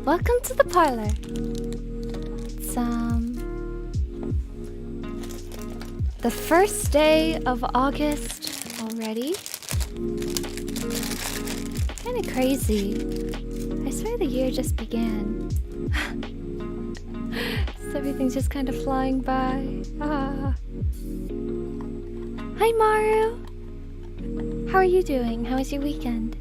Welcome to the parlor. It's the first day of August already. Kinda crazy. I swear the year just began. So everything's just kind of flying by. Ah. Hi Maru! How are you doing? How was your weekend?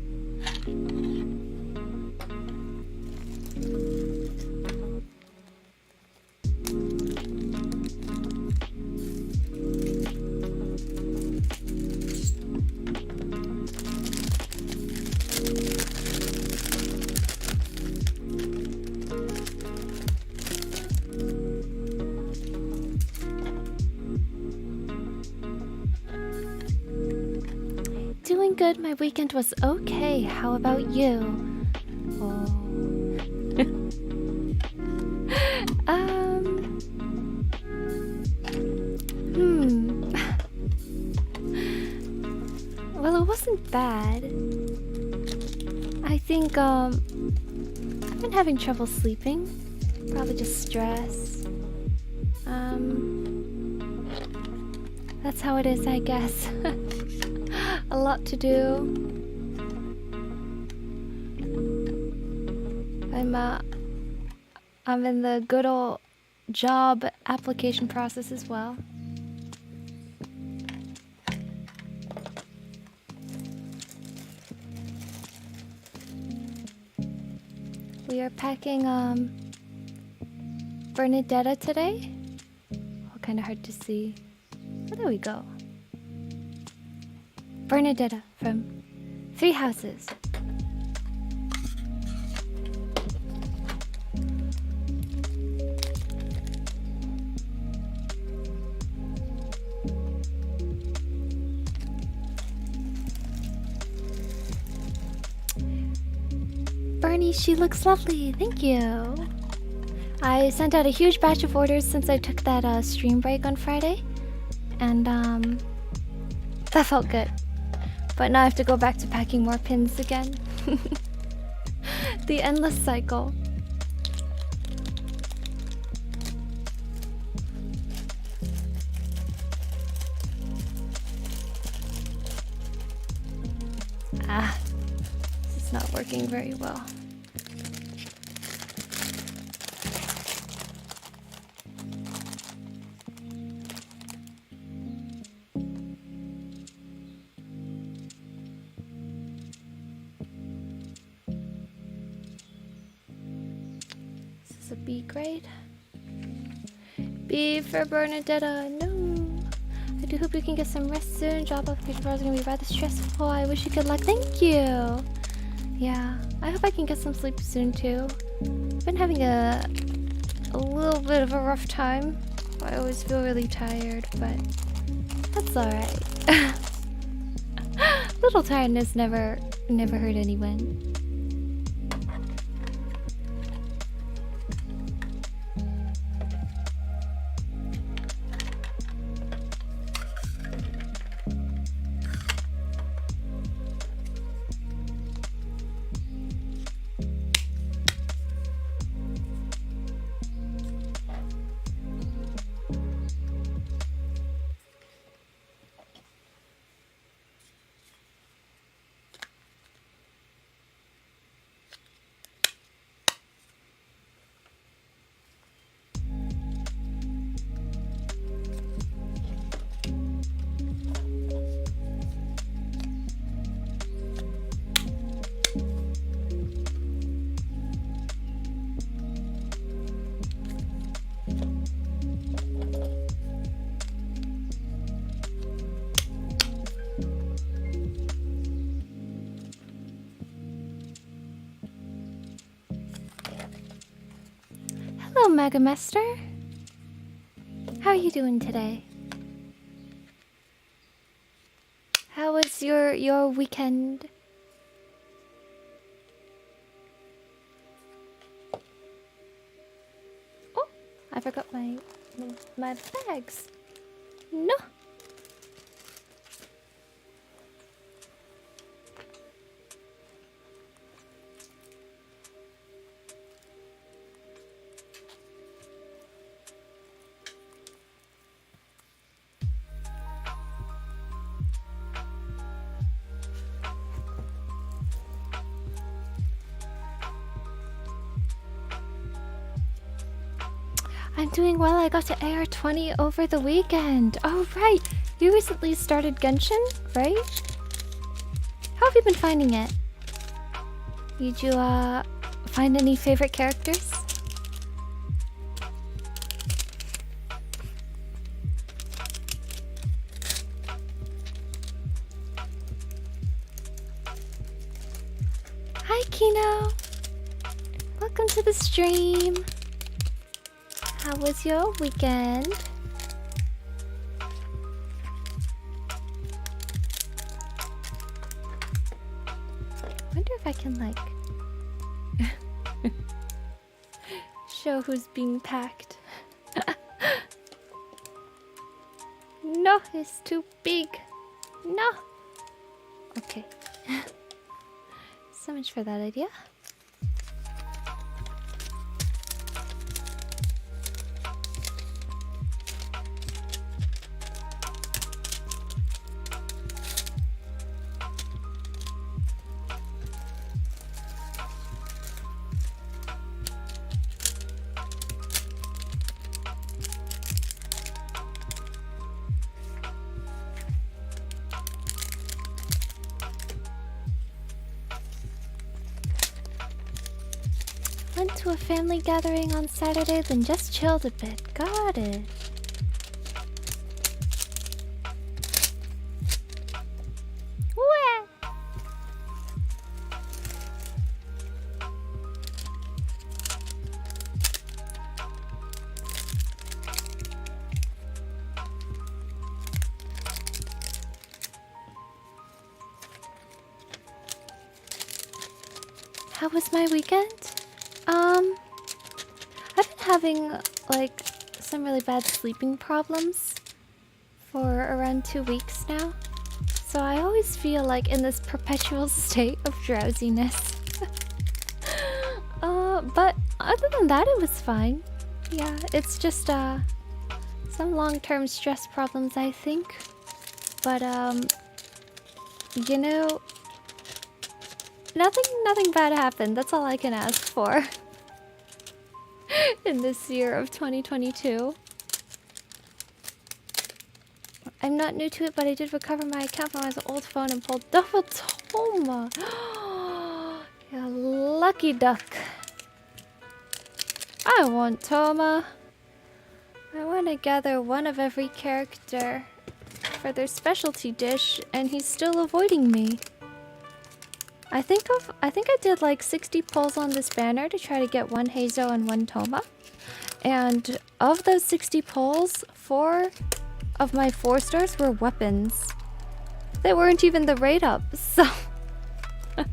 Doing good. My weekend was okay. How about you? Oh. Well, it wasn't bad. I think, I've been having trouble sleeping. Probably just stress. That's how it is, I guess. A lot to do. I'm in the good old job application process as well. We are packing Bernadetta today. Oh, kind of hard to see. Oh, there we go. Bernadetta from Three Houses. Bernie, she looks lovely. Thank you. I sent out a huge batch of orders since I took that stream break on Friday. And that felt good. But now I have to go back to packing more pins again. The endless cycle. This is not working very well. A B grade. B for Bernadetta. No. I do hope you can get some rest soon. Job application is gonna be rather stressful. I wish you good luck. Thank you. Yeah, I hope I can get some sleep soon too. I've been having a little bit of a rough time. I always feel really tired, but that's alright. Little tiredness never hurt anyone. Hello, Mega Master. How are you doing today? How was your weekend? Oh, I forgot my bags. No. I'm doing well. I got to AR20 over the weekend. Oh, right. You recently started Genshin, right? How have you been finding it? Did you, find any favorite characters? Hi, Kino. Welcome to the stream. How was your weekend? Wonder if I can like show who's being packed. No, it's too big. No. Okay. So much for that idea. Went to a family gathering on Saturday, then just chilled a bit. Got it. Wah! How was my weekend? I've been having like some really bad sleeping problems for around 2 weeks now. So I always feel like in this perpetual state of drowsiness. But other than that, it was fine. Yeah, it's just some long-term stress problems, I think. But you know, nothing bad happened. That's all I can ask for. In this year of 2022. I'm not new to it, but I did recover my account from my old phone and pulled double Toma. You lucky duck. I want Toma. I want to gather one of every character for their specialty dish, and he's still avoiding me. I think I did like 60 pulls on this banner to try to get one Hazo and one Toma. And of those 60 pulls, 4 of my 4 stars were weapons. They weren't even the rate up, so that's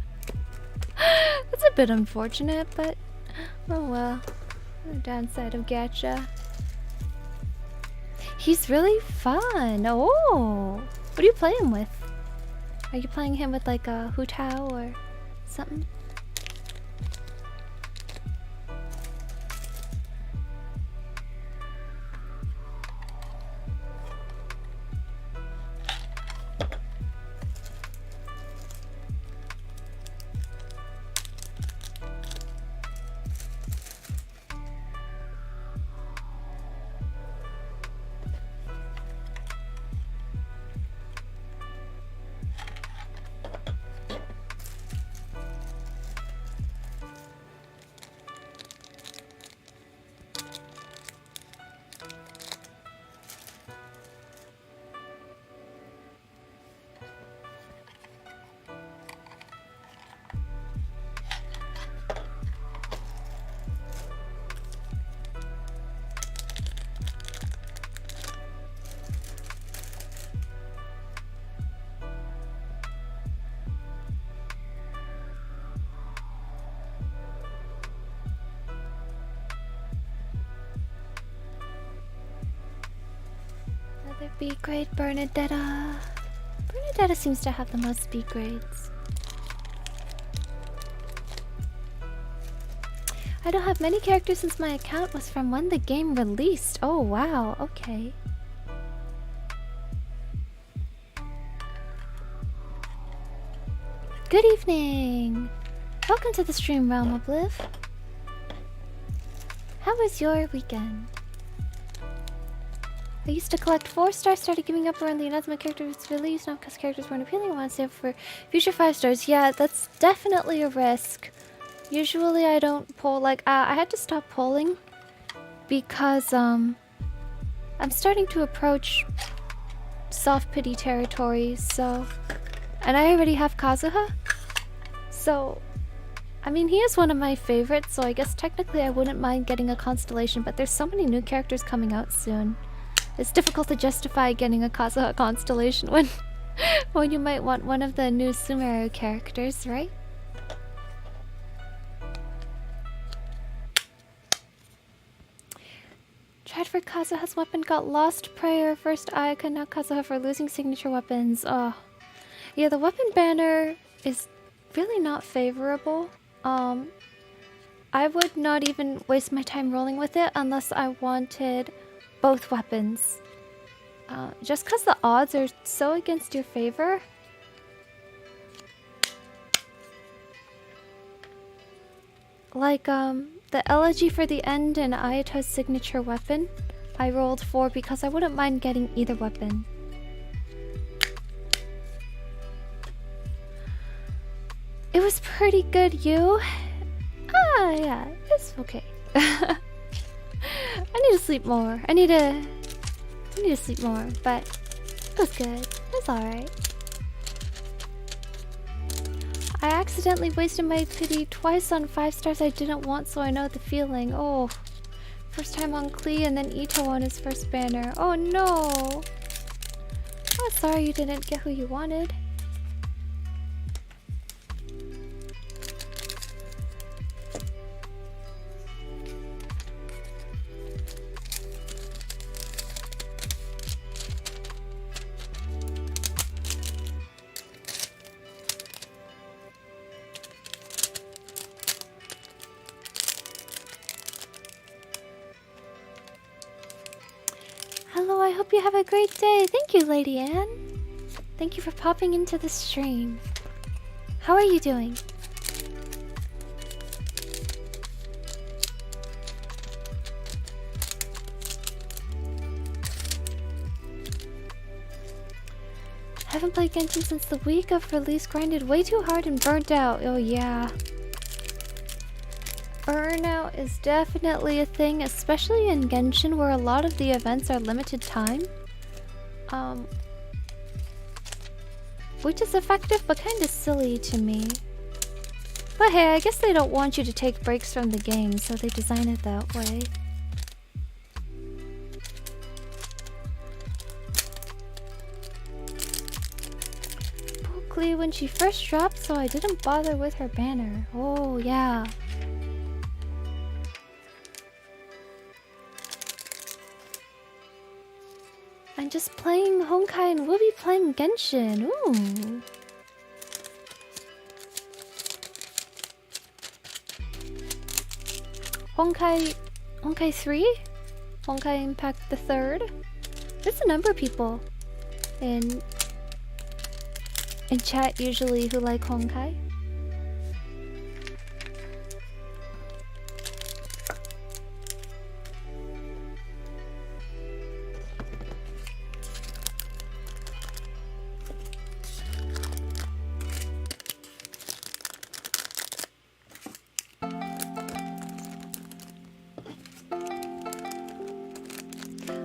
a bit unfortunate, but oh well. The downside of gacha. He's really fun. Oh, what are you playing with? Are you playing him with like a Hu Tao or something? B grade Bernadetta. Bernadetta seems to have the most B grades. I don't have many characters since my account was from when the game released. Oh wow, okay. Good evening! Welcome to the stream, Realm Obliv. How was your weekend? I used to collect 4 stars, started giving up around the announcement character was released, not because characters weren't appealing. I want to save for future 5 stars. Yeah, that's definitely a risk. Usually I don't poll, like, I had to stop polling because, I'm starting to approach soft pity territory, so... And I already have Kazuha, so... I mean, he is one of my favorites, so I guess technically I wouldn't mind getting a constellation, but there's so many new characters coming out soon. It's difficult to justify getting a Kazuha constellation when, when you might want one of the new Sumeru characters, right? Tried for Kazuha's weapon, got lost prior first icon, now Kazuha for losing signature weapons. Oh. Yeah, the weapon banner is really not favorable. I would not even waste my time rolling with it unless I wanted both weapons. Just because the odds are so against your favor. Like, the elegy for the end and Ayato's signature weapon, I rolled 4 because I wouldn't mind getting either weapon. It was pretty good, you. Ah, yeah, it's okay. I need to sleep more. I need to sleep more, but it was good. It's alright. I accidentally wasted my pity twice on 5 stars I didn't want, so I know the feeling. Oh, first time on Klee and then Ito on his first banner. Oh no! Oh, sorry you didn't get who you wanted. Hello, I hope you have a great day. Thank you, Lady Anne. Thank you for popping into the stream. How are you doing? Haven't played Genshin since the week of release, grinded way too hard and burnt out. Oh yeah. Burnout is definitely a thing, especially in Genshin where a lot of the events are limited time. Which is effective but kind of silly to me. But hey, I guess they don't want you to take breaks from the game, so they design it that way. Klee when she first dropped, so I didn't bother with her banner. Oh yeah. I'm just playing Honkai and we'll be playing Genshin. Ooh. Honkai 3? Honkai Impact the 3rd? There's a number of people in chat usually who like Honkai.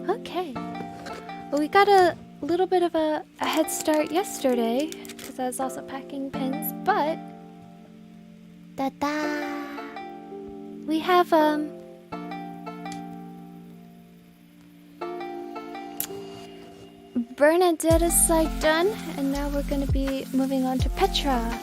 Okay. Well, we got a little bit of a head start yesterday because I was also packing pins, but we have Bernadetta's side done, and now we're gonna be moving on to Petra.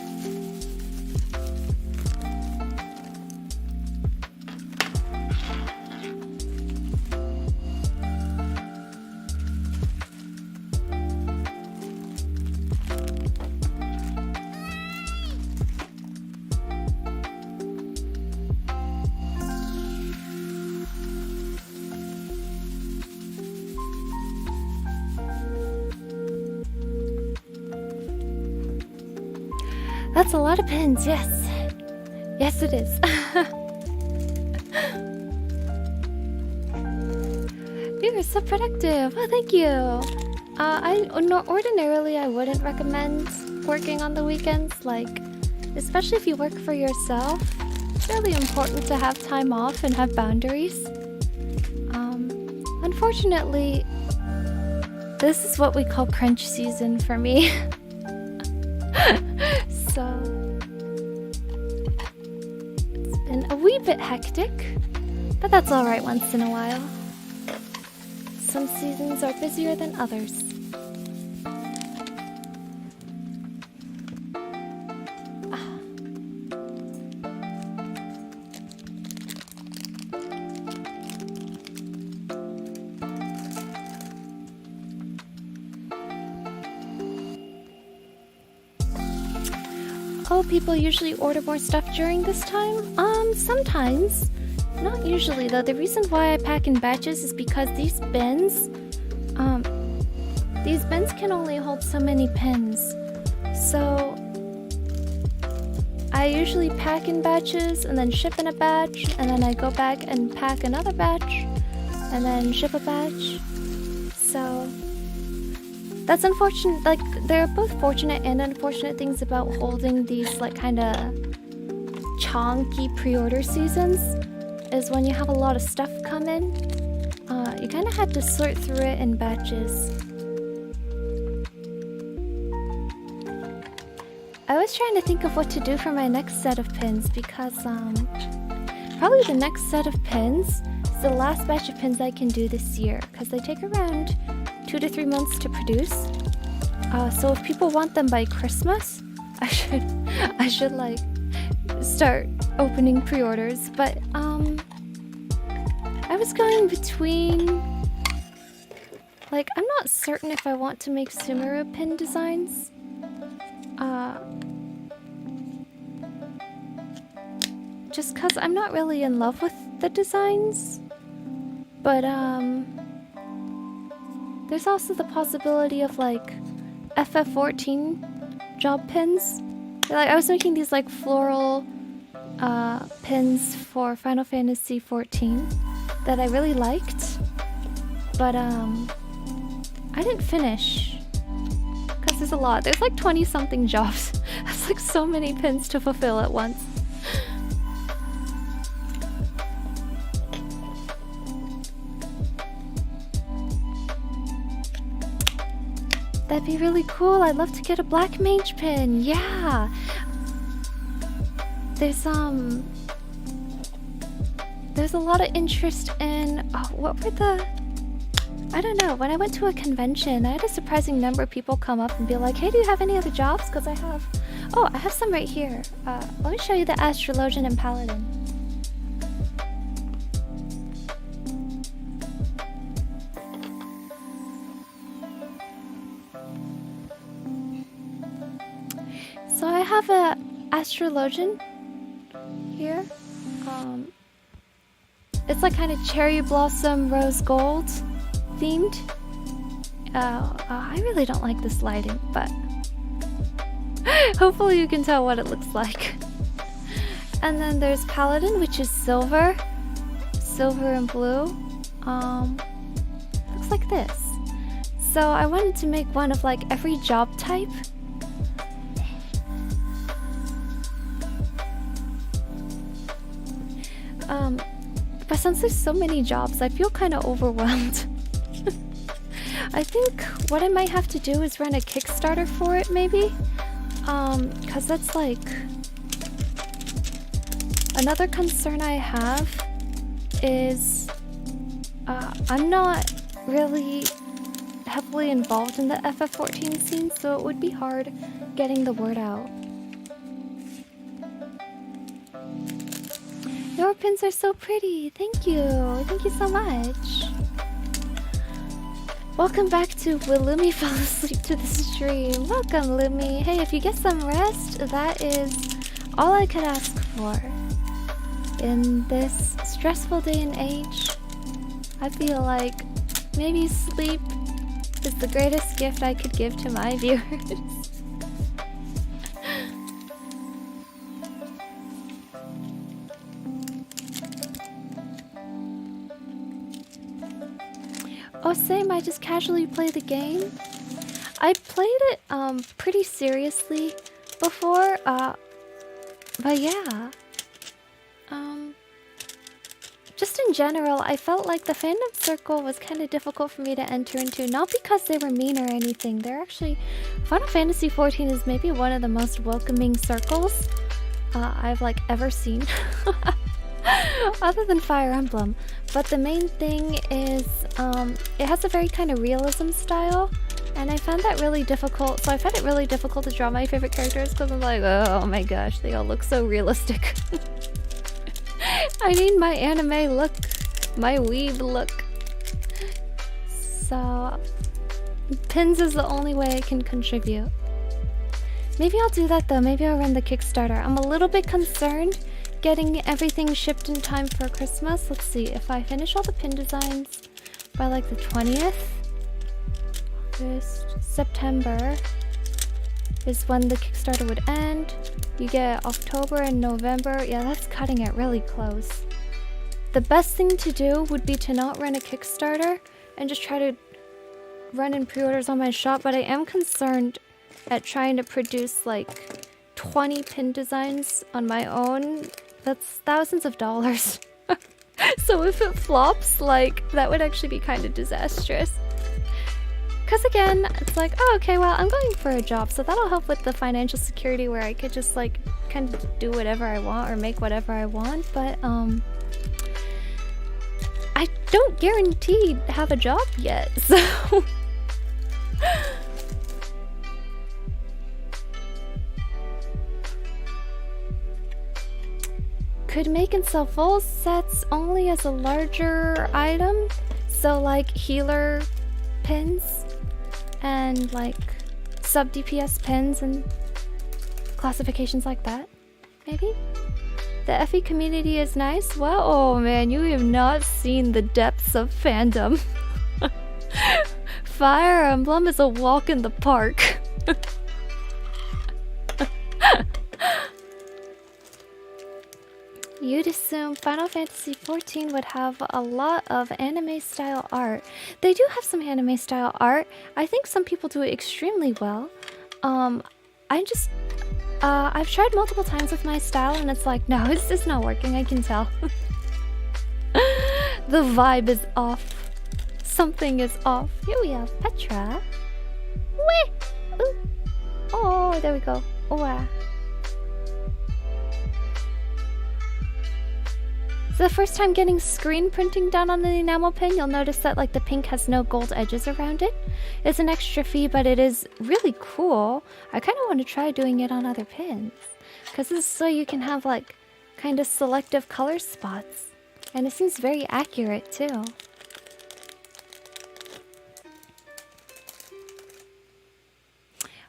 That's a lot of pins, yes. Yes, it is. You were so productive. Oh, thank you. Ordinarily I wouldn't recommend working on the weekends, like, especially if you work for yourself. It's really important to have time off and have boundaries. Unfortunately, this is what we call crunch season for me. So it's been a wee bit hectic, but that's alright once in a while. Some seasons are busier than others. Oh, people usually order more stuff during this time? Sometimes. Not usually though. The reason why I pack in batches is because these bins can only hold so many pins. So I usually pack in batches and then ship in a batch, and then I go back and pack another batch and then ship a batch. So that's unfortunate. Like, there are both fortunate and unfortunate things about holding these like kind of chonky pre-order seasons. Is when you have a lot of stuff come in, you kind of had to sort through it in batches. I was trying to think of what to do for my next set of pins because probably the next set of pins is the last batch of pins I can do this year because they take around 2 to 3 months to produce. So if people want them by Christmas, I should like start opening pre-orders, but I was going between, like, I'm not certain if I want to make Sumeru pin designs. Just cause I'm not really in love with the designs, but there's also the possibility of like FF14 job pins. Like, I was making these like floral pins for Final Fantasy 14 that I really liked, but I didn't finish because there's a lot. There's like 20 something jobs. That's like so many pins to fulfill at once. That'd be really cool. I'd love to get a black mage pin. Yeah. There's a lot of interest in what were the, I don't know, when I went to a convention I had a surprising number of people come up and be like, hey, do you have any other jobs? Because I have some right here. Let me show you the Astrologian and Paladin. So I have a Astrologian here. It's like kind of cherry blossom rose gold themed. I really don't like this lighting, but hopefully you can tell what it looks like. And then there's Paladin, which is silver and blue. Looks like this. So I wanted to make one of like every job type. But since there's so many jobs, I feel kind of overwhelmed. I think what I might have to do is run a Kickstarter for it, maybe? Because that's like... Another concern I have is... I'm not really heavily involved in the FF14 scene, so it would be hard getting the word out. Your pins are so pretty. Thank you. Thank you so much. Welcome back to Will Lumi Fall Asleep to the Stream. Welcome, Lumi. Hey, if you get some rest, that is all I could ask for. In this stressful day and age, I feel like maybe sleep is the greatest gift I could give to my viewers. Oh, same, I just casually play the game. I played it pretty seriously before, but yeah. Just in general, I felt like the fandom circle was kind of difficult for me to enter into. Not because they were mean or anything. They're actually... Final Fantasy XIV is maybe one of the most welcoming circles I've like ever seen. Other than Fire Emblem. But the main thing is it has a very kind of realism style. And I found that really difficult. So I found it really difficult to draw my favorite characters because I'm like, oh my gosh, they all look so realistic. I need my anime look, my weeb look. So, pins is the only way I can contribute. Maybe I'll do that though, maybe I'll run the Kickstarter. I'm a little bit concerned getting everything shipped in time for Christmas. Let's see, if I finish all the pin designs by like the 20th, August, September is when the Kickstarter would end. You get October and November. Yeah, that's cutting it really close. The best thing to do would be to not run a Kickstarter and just try to run in pre-orders on my shop, but I am concerned at trying to produce like 20 pin designs on my own. That's thousands of dollars. So if it flops, like, that would actually be kind of disastrous. Because again, it's like, oh, okay, well, I'm going for a job, so that'll help with the financial security where I could just, like, kind of do whatever I want or make whatever I want, but, I don't guarantee have a job yet, so... Could make and sell full sets only as a larger item, so, like, healer pins and like sub DPS pins and classifications like that, maybe? The FE community is nice. Well, oh man, you have not seen the depths of fandom. Fire Emblem is a walk in the park. You'd assume Final Fantasy XIV would have a lot of anime style art. They do have some anime style art. I think some people do it extremely well. I've tried multiple times with my style and it's like, no, it's just not working, I can tell. The vibe is off. Something is off. Here we have Petra. Whee! Ooh. Oh, there we go. Oh, So the first time getting screen printing done on an enamel pin, you'll notice that like the pink has no gold edges around it. It's an extra fee, but it is really cool. I kind of want to try doing it on other pins. Because this is so you can have like kind of selective color spots. And it seems very accurate too.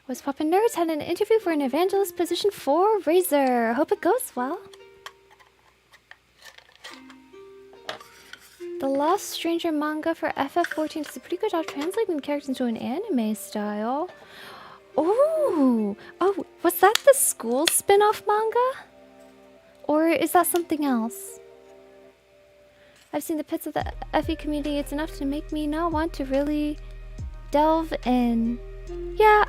Was Poppin' Nerds had an interview for an evangelist position for Razor. Hope it goes well. The Lost Stranger manga for FF14 does a pretty good job translating the characters into an anime style. Oh, was that the school spin-off manga? Or is that something else? I've seen the pits of the FE community. It's enough to make me not want to really delve in. Yeah,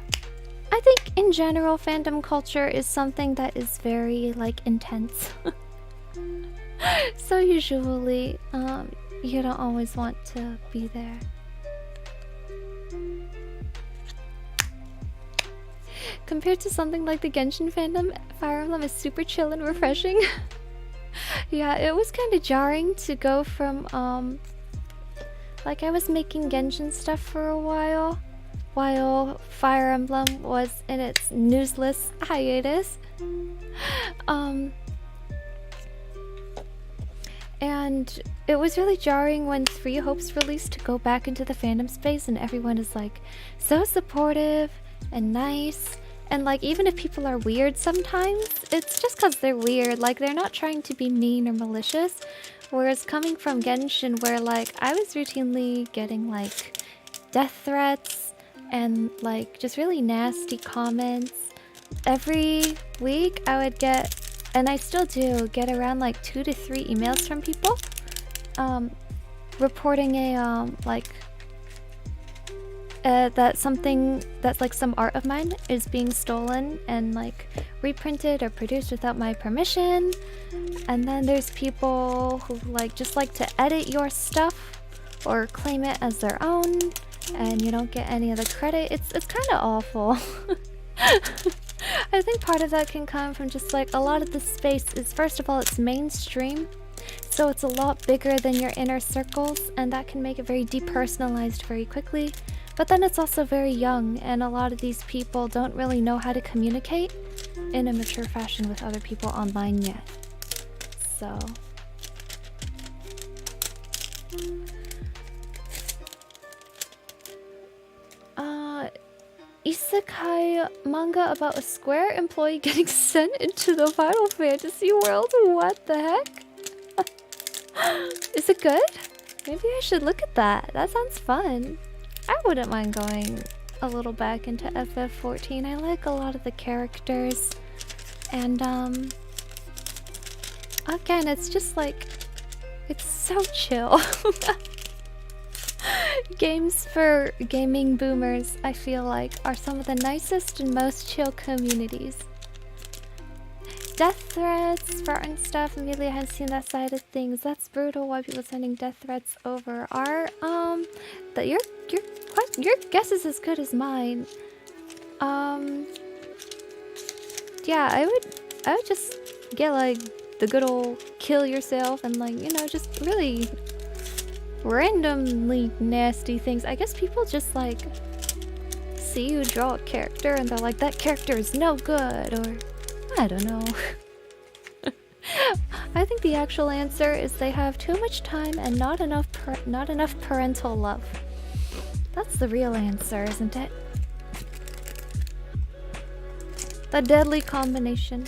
I think in general fandom culture is something that is very like intense. So usually, you don't always want to be there. Compared to something like the Genshin fandom, Fire Emblem is super chill and refreshing. Yeah, it was kind of jarring to go from, like I was making Genshin stuff for a while Fire Emblem was in its newsless hiatus. And it was really jarring when Three Hopes released to go back into the fandom space and everyone is like so supportive and nice. And like even if people are weird sometimes, it's just because they're weird. Like they're not trying to be mean or malicious. Whereas coming from Genshin where like I was routinely getting like death threats and like just really nasty comments. Every week I would get, and I still do, get around like 2 to 3 emails from people reporting a like that something that's like some art of mine is being stolen and like reprinted or produced without my permission. And then there's people who like just like to edit your stuff or claim it as their own, and you don't get any of the credit. It's kind of awful. I think part of that can come from just like a lot of the space is, first of all, it's mainstream, so it's a lot bigger than your inner circles, and that can make it very depersonalized very quickly. But then it's also very young, and a lot of these people don't really know how to communicate in a mature fashion with other people online yet. So isekai manga about a Square employee getting sent into the Final Fantasy world? What the heck? Is it good? Maybe I should look at that. That sounds fun. I wouldn't mind going a little back into FF14. I like a lot of the characters. And again, it's just like, it's so chill. Games for gaming boomers, I feel like, are some of the nicest and most chill communities. Death threats for and stuff, immediately I haven't seen that side of things. That's brutal. Why people sending death threats over art? That your guess is as good as mine. Yeah, I would just get like the good old kill yourself and like, you know, just really randomly nasty things. I guess people just like see you draw a character and they're like, that character is no good, or I don't know. I think the actual answer is they have too much time and not enough parental love. That's the real answer, isn't it? The deadly combination.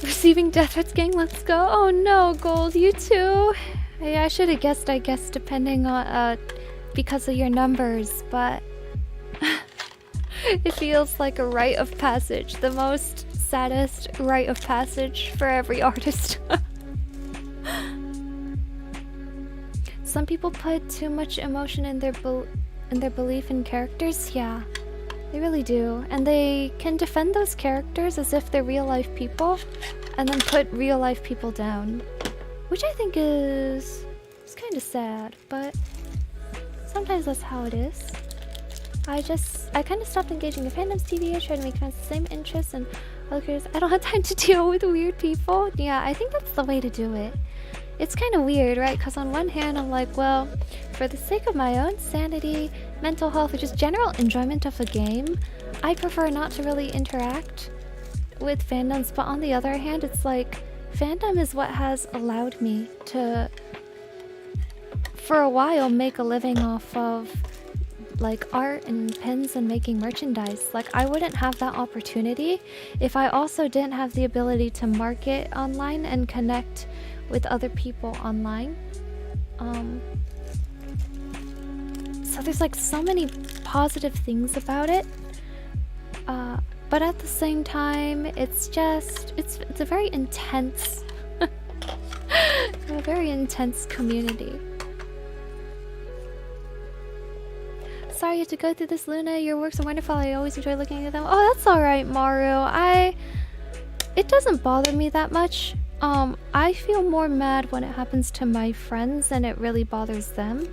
Receiving death threats, gang, let's go. Oh no, Gold, you too. I should have guessed, I guess, depending on, because of your numbers, but it feels like a rite of passage. The most saddest rite of passage for every artist. Some people put too much emotion in their belief in characters. Yeah, they really do. And they can defend those characters as if they're real life people, and then put real life people down. Which I think is kind of sad, but sometimes that's how it is. I kind of stopped engaging in fandoms TV. I try to make friends with the same interests and others. I don't have time to deal with weird people. Yeah, I think that's the way to do it. It's kind of weird, right? Because on one hand, I'm like, well, for the sake of my own sanity, mental health, or just general enjoyment of a game, I prefer not to really interact with fandoms. But on the other hand, it's like, fandom is what has allowed me to, for a while, make a living off of like art and pins and making merchandise. Like, I wouldn't have that opportunity if I also didn't have the ability to market online and connect with other people online. So there's like so many positive things about it, but at the same time, it's a very intense a very intense community. Sorry you have to go through this, Luna. Your works are wonderful. I always enjoy looking at them. Oh, that's alright, Maru. It doesn't bother me that much. I feel more mad when it happens to my friends than it really bothers them.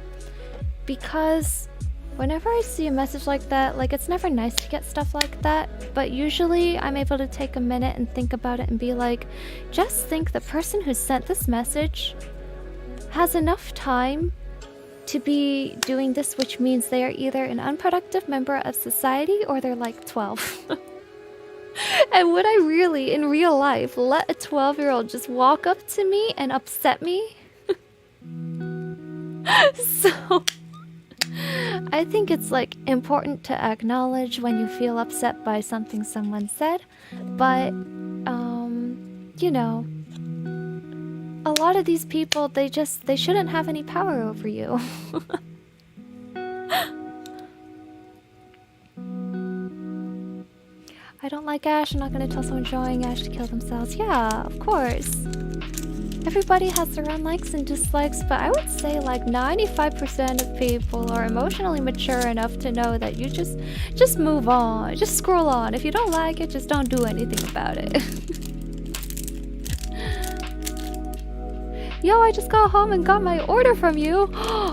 Because whenever I see a message like that, like, it's never nice to get stuff like that, but usually I'm able to take a minute and think about it and be like, just think the person who sent this message has enough time to be doing this, which means they are either an unproductive member of society or they're like 12. And would I really, in real life, let a 12-year-old just walk up to me and upset me? So I think it's like important to acknowledge when you feel upset by something someone said, but you know, a lot of these people, they shouldn't have any power over you. like Ash, I'm not gonna tell someone drawing Ash to kill themselves. Yeah, of course. Everybody has their own likes and dislikes, but I would say like 95% of people are emotionally mature enough to know that you just move on. Just scroll on. If you don't like it, just don't do anything about it. Yo, I just got home and got my order from you.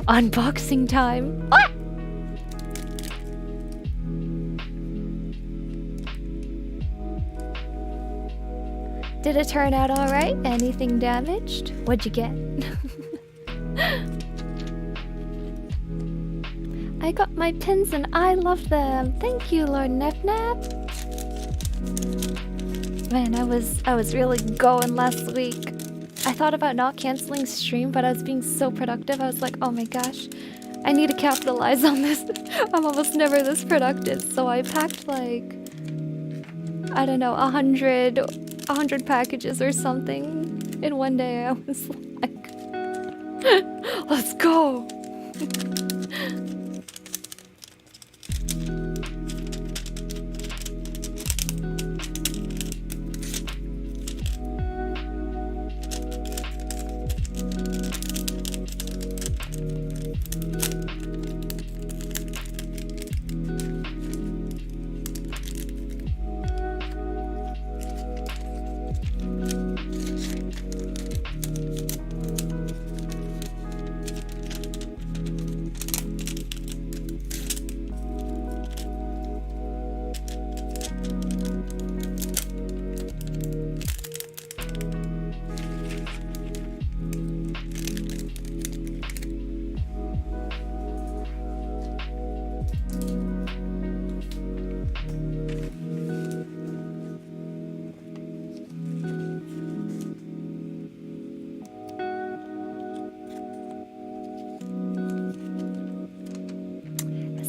Unboxing time. Ah! Did it turn out alright? Anything damaged? What'd you get? I got my pins and I love them. Thank you, Lord Nep. Man, I was really going last week. I thought about not canceling stream, but I was being so productive. I was like, oh my gosh, I need to capitalize on this. I'm almost never this productive. So I packed like, I don't know, 100 packages or something in one day. I was like, let's go.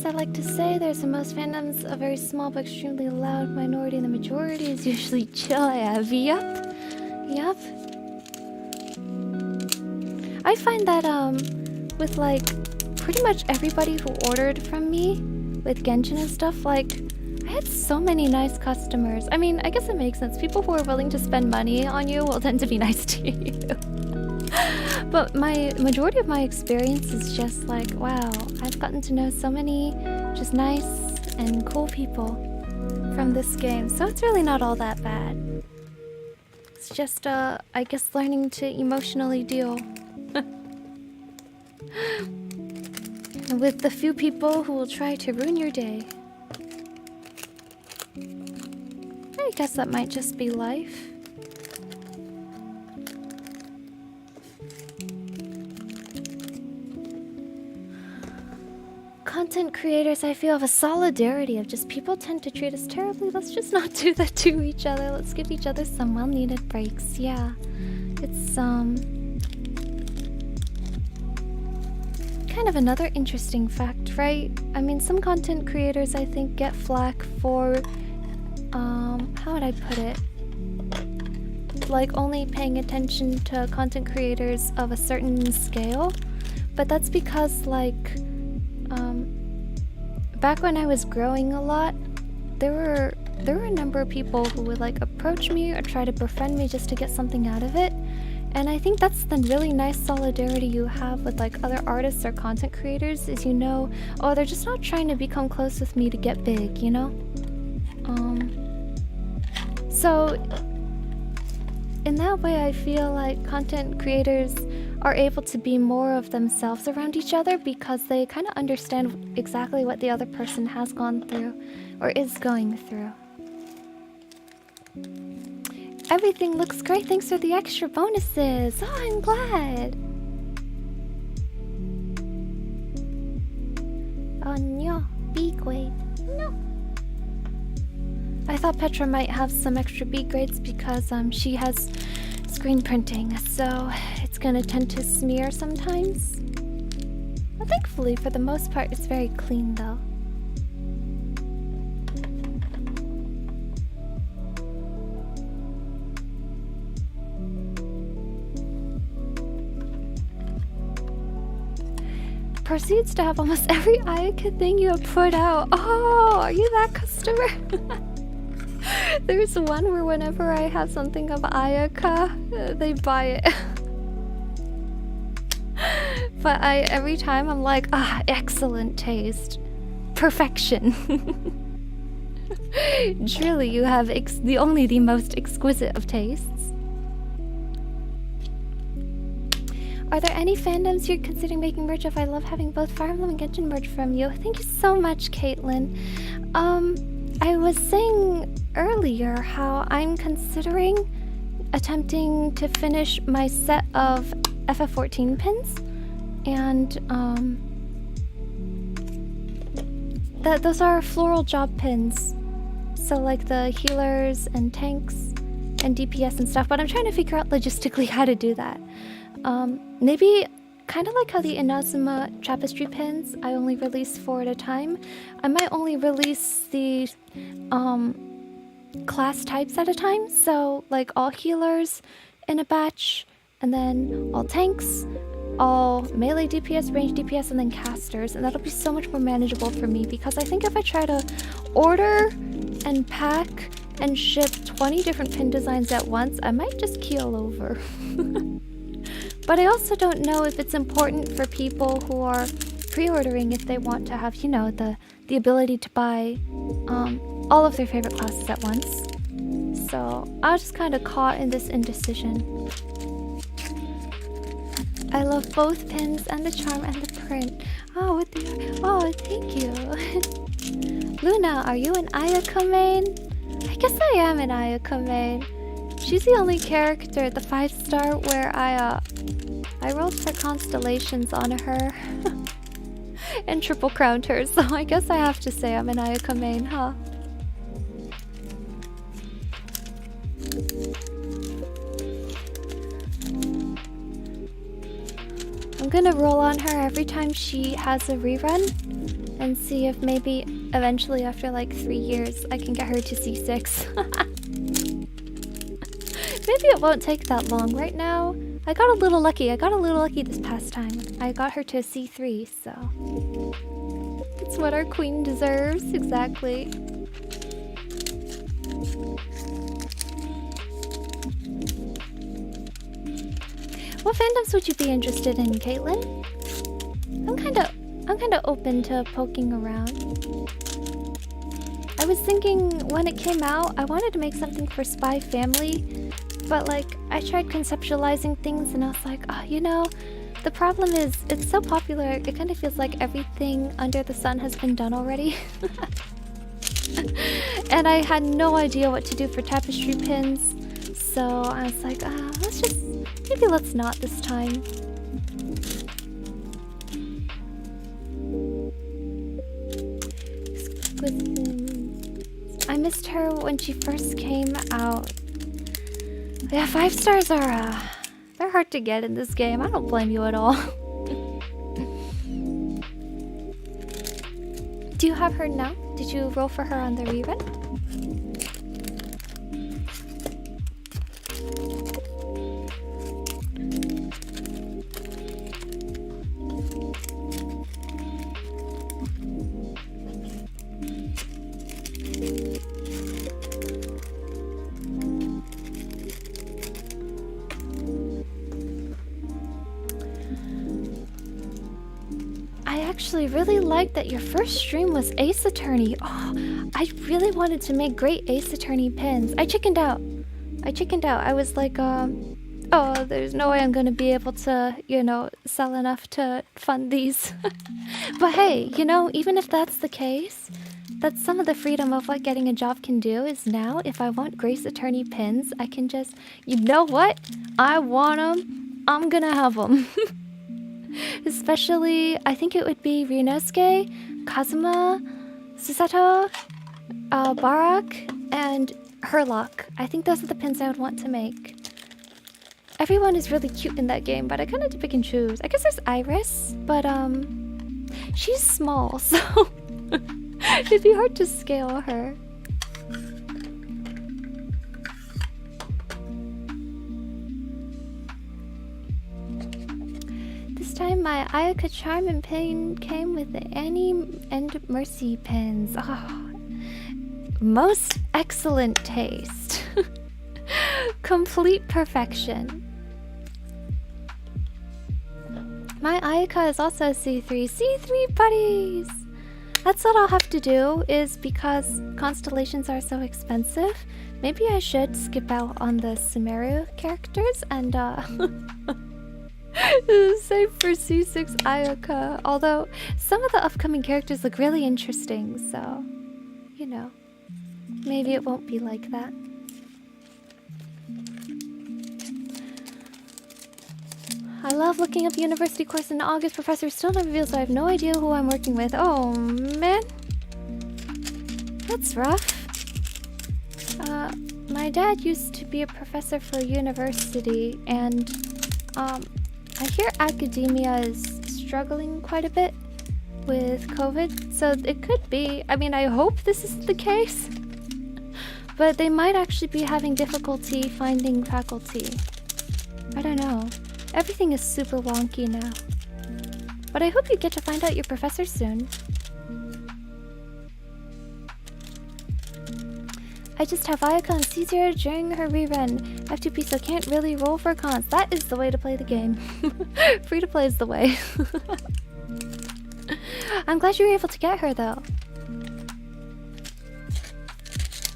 I like to say, there's in most fandoms a very small but extremely loud minority, and the majority is usually chill. Yup. I find that with like pretty much everybody who ordered from me with Genshin and stuff, like I had so many nice customers. I mean, I guess it makes sense. People who are willing to spend money on you will tend to be nice to you. But my majority of my experience is just like, wow, I've gotten to know so many just nice and cool people from this game. So it's really not all that bad. It's just, I guess learning to emotionally deal with the few people who will try to ruin your day. I guess that might just be life. Content creators, I feel, have a solidarity of just people tend to treat us terribly. Let's just not do that to each other. Let's give each other some well-needed breaks. Yeah, it's kind of another interesting fact, right? I mean, some content creators, I think, get flack for how would I put it? Like only paying attention to content creators of a certain scale, but that's because like back when I was growing a lot, there were a number of people who would like approach me or try to befriend me just to get something out of it. And I think that's the really nice solidarity you have with like other artists or content creators, is you know, oh, they're just not trying to become close with me to get big, you know? So in that way, I feel like content creators are able to be more of themselves around each other because they kind of understand exactly what the other person has gone through or is going through. Everything looks great thanks for the extra bonuses. Oh, I'm glad. Oh no, B grade. No. I thought Petra might have some extra B grades because she has screen printing, so it's gonna tend to smear sometimes. But thankfully, for the most part, it's very clean though. Proceeds to have almost every Ayaka thing you have put out. Oh, are you that customer? There's one where whenever I have something of Ayaka, they buy it. But every time I'm like, ah, excellent taste. Perfection. Truly, you have the most exquisite of tastes. Are there any fandoms you're considering making merch of? I love having both Fire Emblem and Genshin merch from you. Thank you so much, Caitlin. I was saying earlier how I'm considering attempting to finish my set of FF14 pins, and those are floral job pins. So like the healers and tanks and DPS and stuff, but I'm trying to figure out logistically how to do that. Maybe kind of like how the Inazuma Tapestry pins, I only release 4 at a time. I might only release the class types at a time, so like all healers in a batch, and then all tanks, all melee DPS, range DPS, and then casters, and that'll be so much more manageable for me, because I think if I try to order and pack and ship 20 different pin designs at once, I might just keel over. But I also don't know if it's important for people who are pre-ordering if they want to have, you know, the ability to buy all of their favorite classes at once. So I was just kind of caught in this indecision. I love both pins and the charm and the print. Oh, thank you. Luna, are you an Ayaka main? I guess I am an Ayaka main. She's the only character at the 5-star where I rolled for constellations on her and triple crowned her, so I guess I have to say I'm an Ayaka main, huh? I'm gonna roll on her every time she has a rerun and see if maybe eventually after like 3 years I can get her to C6. Maybe it won't take that long. Right now, I got a little lucky. This past time. I got her to a C3, so... It's what our queen deserves, exactly. What fandoms would you be interested in, Caitlin? I'm kinda open to poking around. I was thinking when it came out, I wanted to make something for Spy Family, but like, I tried conceptualizing things and I was like, oh, you know, the problem is, it's so popular, it kind of feels like everything under the sun has been done already. And I had no idea what to do for tapestry pins, so I was like, maybe let's not this time. I missed her when she first came out. Yeah, 5 stars are, they're hard to get in this game. I don't blame you at all. Do you have her now? Did you roll for her on the rerun? I really liked that your first stream was Ace Attorney. Oh, I really wanted to make great Ace Attorney pins. I chickened out. I was like, oh, there's no way I'm gonna be able to, you know, sell enough to fund these. But hey, you know, even if that's the case, that's some of the freedom of what getting a job can do is now, if I want Grace Attorney pins, I can just, you know what? I want them. I'm gonna have them. Especially, I think it would be Ryunosuke, Kazuma, Susato, Barak, and Herlock. I think those are the pins I would want to make. Everyone is really cute in that game, but I kind of have to pick and choose. I guess there's Iris, but she's small, so it'd be hard to scale her. This time my Ayaka Charm and pin came with the Annie and Mercy pins. Oh, most excellent taste. Complete perfection. My Ayaka is also C3. C3 buddies! That's what I'll have to do, is because constellations are so expensive, maybe I should skip out on the Sumeru characters and save for C6 Ayaka. Although some of the upcoming characters look really interesting, so you know, maybe it won't be like that. I love looking up university course in August. Professor still not revealed, so I have no idea who I'm working with. Oh man, that's rough. My dad used to be a professor for university, and I hear academia is struggling quite a bit with COVID, so it could be. I mean, I hope this isn't the case, but they might actually be having difficulty finding faculty. I don't know. Everything is super wonky now. But I hope you get to find out your professor soon. I just have Ayaka on C0 during her rerun. F2P, so can't really roll for cons. That is the way to play the game. Free to play is the way. I'm glad you were able to get her though.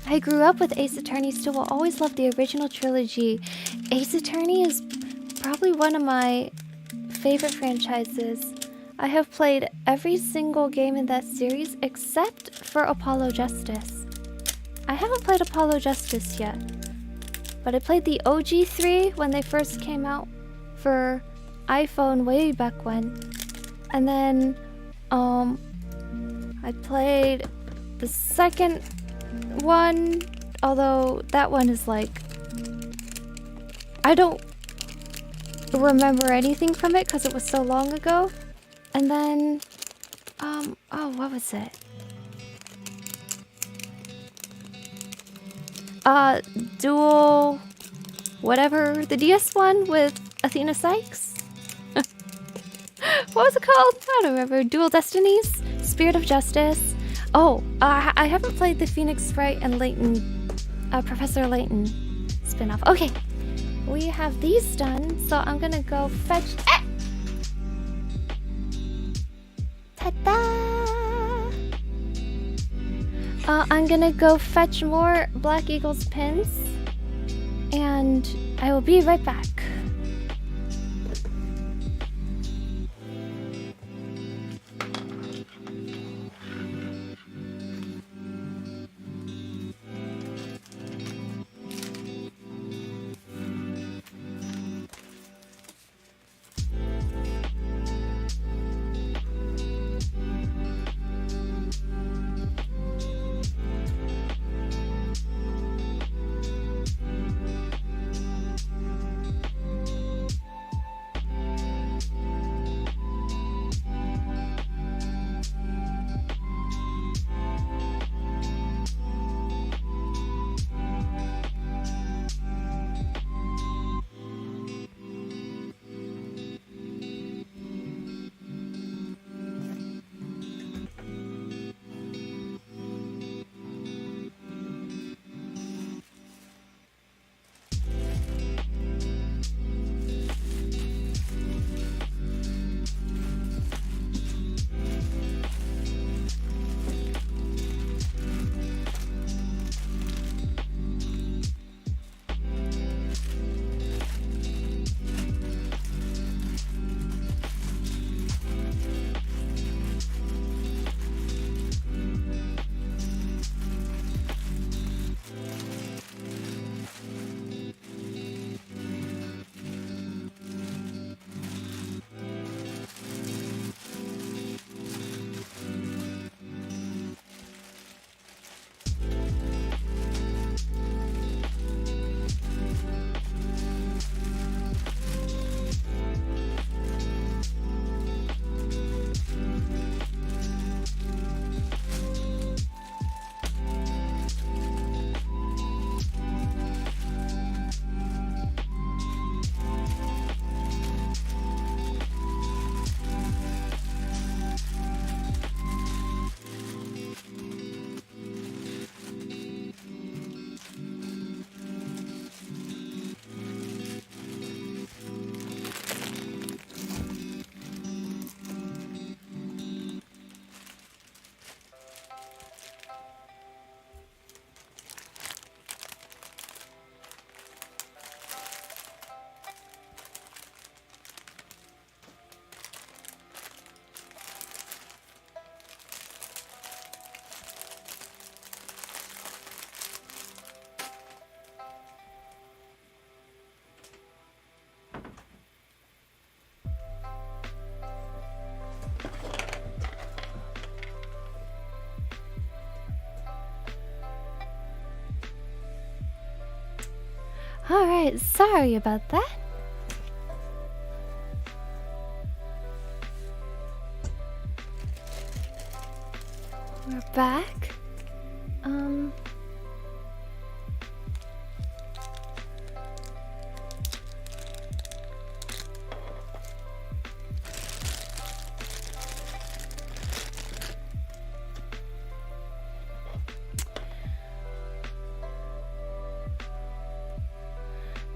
I grew up with Ace Attorney, still will always love the original trilogy. Ace Attorney is probably one of my favorite franchises. I have played every single game in that series except for Apollo Justice. I haven't played Apollo Justice yet, but I played the OG 3 when they first came out for iPhone way back when. And then I played the second one, although that one is like, I don't remember anything from it because it was so long ago. And then oh, what was it? Dual whatever, the DS one with Athena Sykes. What was it called? I don't remember. Dual Destinies, Spirit of Justice. Oh, I haven't played the Phoenix Wright and Layton, Professor Layton spin-off. Okay, we have these done, so I'm gonna go fetch. Ta-da! I'm gonna go fetch more Black Eagles pins, and I will be right back. Alright, sorry about that. We're back.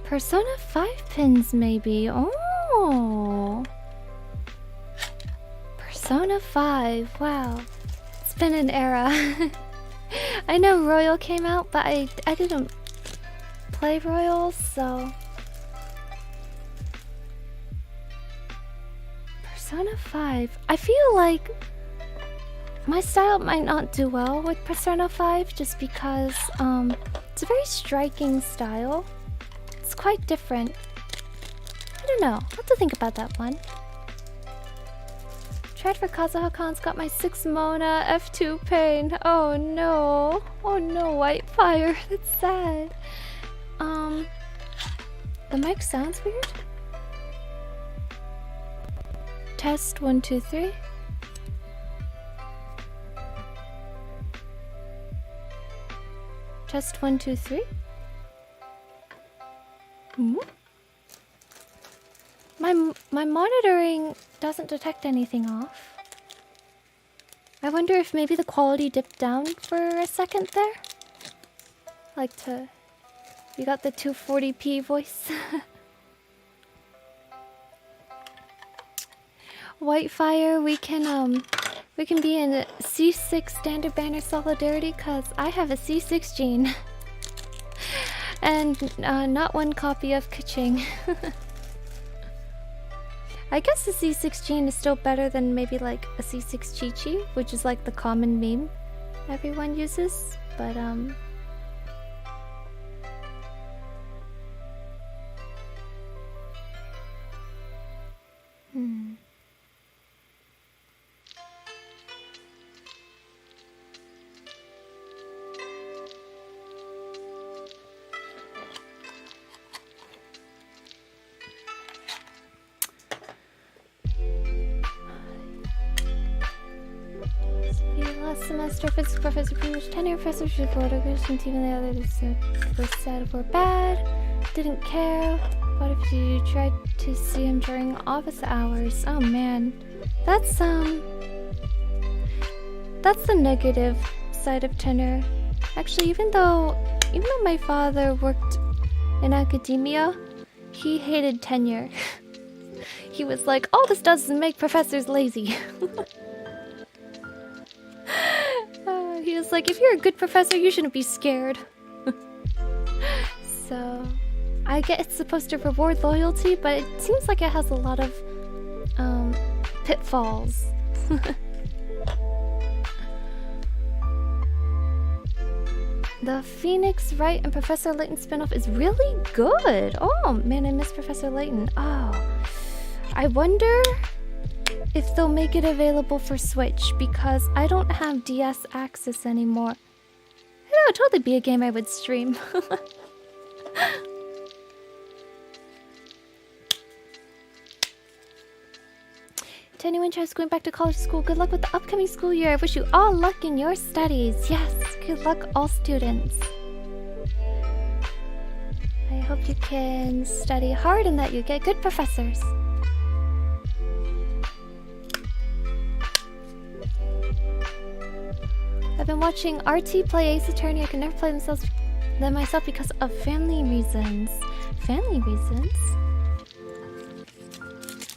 Persona 5 pins, maybe. Oh! Persona 5, wow. It's been an era. I know Royal came out, but I didn't play Royal, so... Persona 5. I feel like my style might not do well with Persona 5 just because it's a very striking style. It's quite different. I don't know. I'll have to think about that one. Tried for Kazuha-Kan's, got my 6 Mona, F2 pain. Oh no. Oh no, White Fire. That's sad. The mic sounds weird. Test 1, 2, 3. Test 1, 2, 3. My monitoring doesn't detect anything off. I wonder if maybe the quality dipped down for a second there. Like to... You got the 240p voice. Whitefire, we can be in a C6 standard banner solidarity because I have a C6 gene. And not one copy of Kaching. I guess the C6 gene is still better than maybe like a C6 Chi-Chi, which is like the common meme everyone uses, but last semester, physics professor pretty much tenure professor should go to and even the others were said were bad. Didn't care. What if you tried to see him during office hours? Oh man. That's the negative side of tenure. Actually, even though my father worked in academia, he hated tenure. He was like, all this does is make professors lazy. He was like, if you're a good professor, you shouldn't be scared. So, I get it's supposed to reward loyalty, but it seems like it has a lot of pitfalls. The Phoenix Wright and Professor Layton spinoff is really good. Oh man, I miss Professor Layton. Oh, I wonder if they'll make it available for Switch because I don't have DS access anymore. It would totally be a game I would stream. To anyone tries going back to college school, good luck with the upcoming school year. I wish you all luck in your studies. Yes, good luck all students. I hope you can study hard and that you get good professors. I've been watching RT play Ace Attorney. I can never play them myself because of family reasons. Family reasons?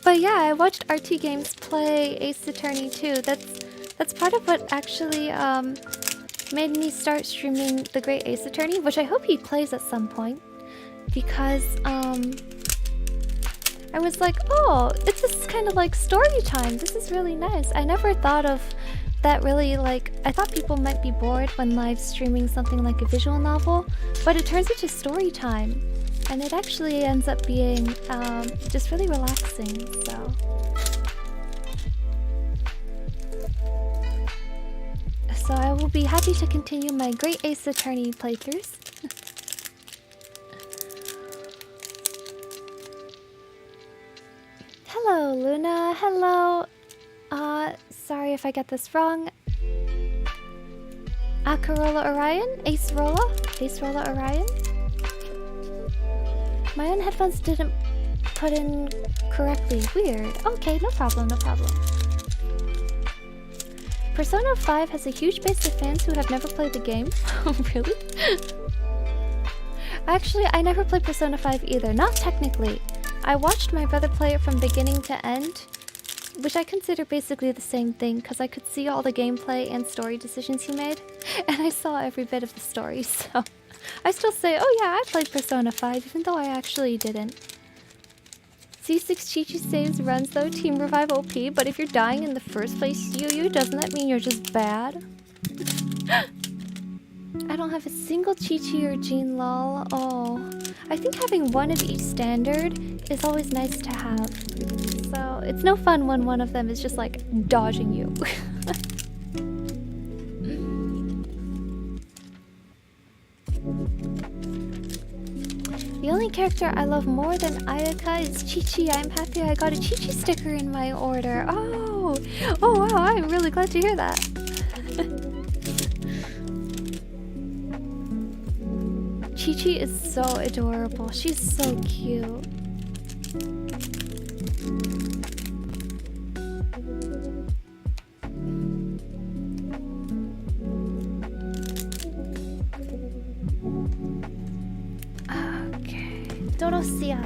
But yeah, I watched RT Games play Ace Attorney too. That's part of what actually made me start streaming The Great Ace Attorney, which I hope he plays at some point. Because I was like, oh, it's just kind of like story time. This is really nice. I never thought of that really, like, I thought people might be bored when live streaming something like a visual novel, but it turns into story time. And it actually ends up being just really relaxing, so. So I will be happy to continue my Great Ace Attorney playthroughs. Luna. Hello. Sorry if I get this wrong. Akarola Orion? Ace Rolla Orion? My own headphones didn't put in correctly. Weird. Okay, no problem, no problem. Persona 5 has a huge base of fans who have never played the game. Oh, really? Actually, I never played Persona 5 either. Not technically. I watched my brother play it from beginning to end, which I consider basically the same thing because I could see all the gameplay and story decisions he made, and I saw every bit of the story, so I still say, oh yeah, I played Persona 5, even though I actually didn't. C6 Chi-Chi saves runs though, Team Revive OP, but if you're dying in the first place, doesn't that mean you're just bad? I don't have a single Chi-Chi or Jean lol. Oh, I think having one of each standard is always nice to have. So it's no fun when one of them is just like dodging you. The only character I love more than Ayaka is Chi-Chi. I'm happy I got a Chi-Chi sticker in my order. Oh wow, I'm really glad to hear that. Chi-Chi is so adorable. She's so cute. Okay. Dorosia.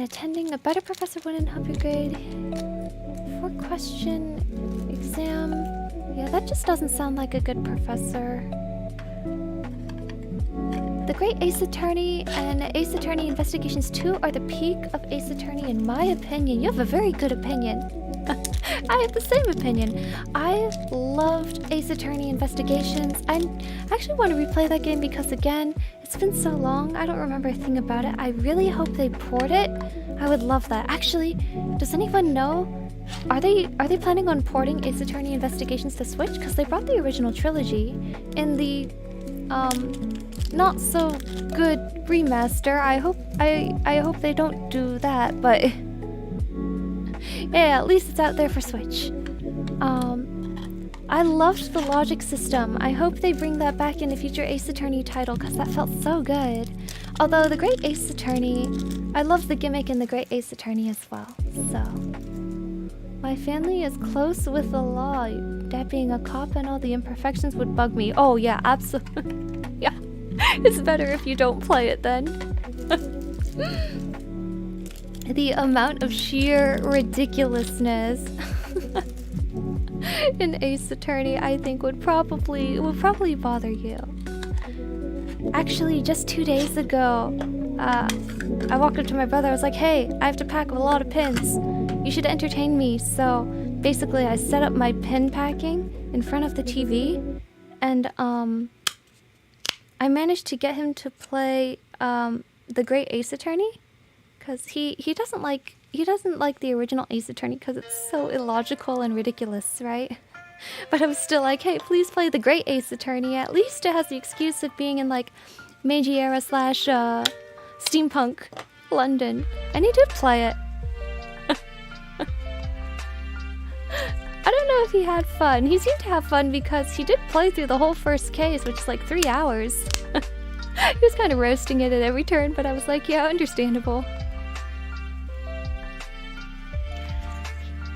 Attending a better professor wouldn't help your grade. 4-question exam. Yeah, that just doesn't sound like a good professor. The Great Ace Attorney and Ace Attorney Investigations 2 are the peak of Ace Attorney in my opinion. You have a very good opinion. I have the same opinion. I loved Ace Attorney Investigations. I actually want to replay that game because, again, it's been so long. I don't remember a thing about it. I really hope they port it. I would love that. Actually, does anyone know? Are they planning on porting Ace Attorney Investigations to Switch? Because they brought the original trilogy in the not so good remaster. I hope they don't do that, but yeah, at least it's out there for Switch. I loved the logic system. I hope they bring that back in a future Ace Attorney title because that felt so good. Although the Great Ace Attorney, I love the gimmick in the Great Ace Attorney as well. So, my family is close with the law. Dad being a cop and all the imperfections would bug me. Oh yeah, absolutely. Yeah, it's better if you don't play it then. The amount of sheer ridiculousness in Ace Attorney, I think, would probably bother you. Actually, just 2 days ago, I walked up to my brother. I was like, "Hey, I have to pack a lot of pins. You should entertain me." So basically, I set up my pin packing in front of the TV, and I managed to get him to play the Great Ace Attorney, because he doesn't like the original Ace Attorney because it's so illogical and ridiculous, right? But I was still like, hey, please play the Great Ace Attorney. At least it has the excuse of being in like Meiji era / steampunk London, and he did play it. I don't know if he had fun. He seemed to have fun because he did play through the whole first case, which is like 3 hours. He was kind of roasting it at every turn, but I was like, yeah, understandable.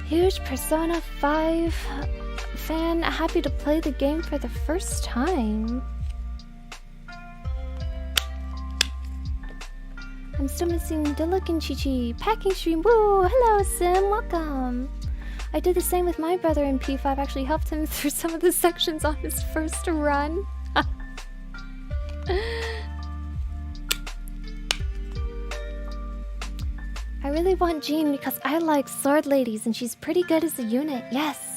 Huge Persona 5 fan, happy to play the game for the first time. I'm still missing Dilek and Chi-Chi. Packing stream, woo! Hello Sim, welcome! I did the same with my brother in P5, actually helped him through some of the sections on his first run. I really want Jean because I like sword ladies and she's pretty good as a unit, yes!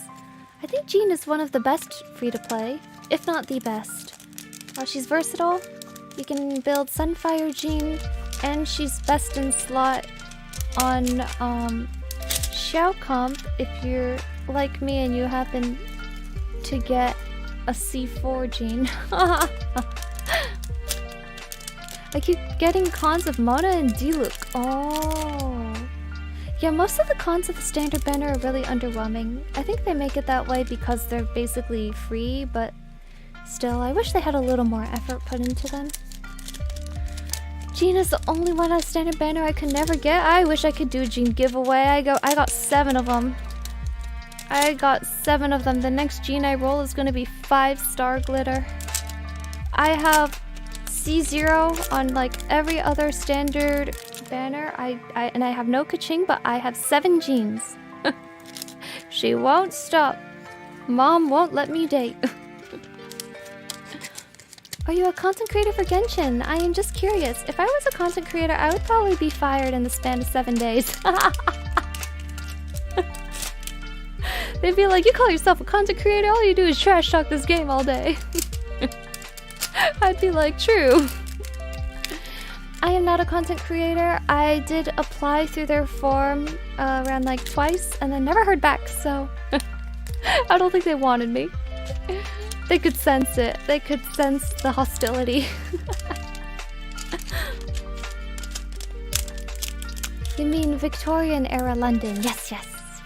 I think Jean is one of the best free-to-play if not the best. She's versatile. You can build Sunfire Jean, and she's best in slot on Xiao Comp if you're like me and you happen to get a C4 Jean. I keep getting cons of Mona and Diluc. Oh. Yeah, most of the cons of the standard banner are really underwhelming. I think they make it that way because they're basically free, but still, I wish they had a little more effort put into them. Jean is the only one on standard banner I could never get. I wish I could do a Jean giveaway. I got 7 of them. I got 7 of them. The next Jean I roll is gonna be 5-star glitter. I have C0 on like every other standard banner. And I have no Kaching, but I have 7 Jeans. She won't stop. Mom won't let me date. Are you a content creator for Genshin? I am just curious. If I was a content creator, I would probably be fired in the span of 7 days. They'd be like, you call yourself a content creator? All you do is trash talk this game all day. I'd be like, true. I am not a content creator. I did apply through their forum around like twice and then never heard back, so I don't think they wanted me. They could sense it. They could sense the hostility. You mean Victorian era London? Yes, yes, yes.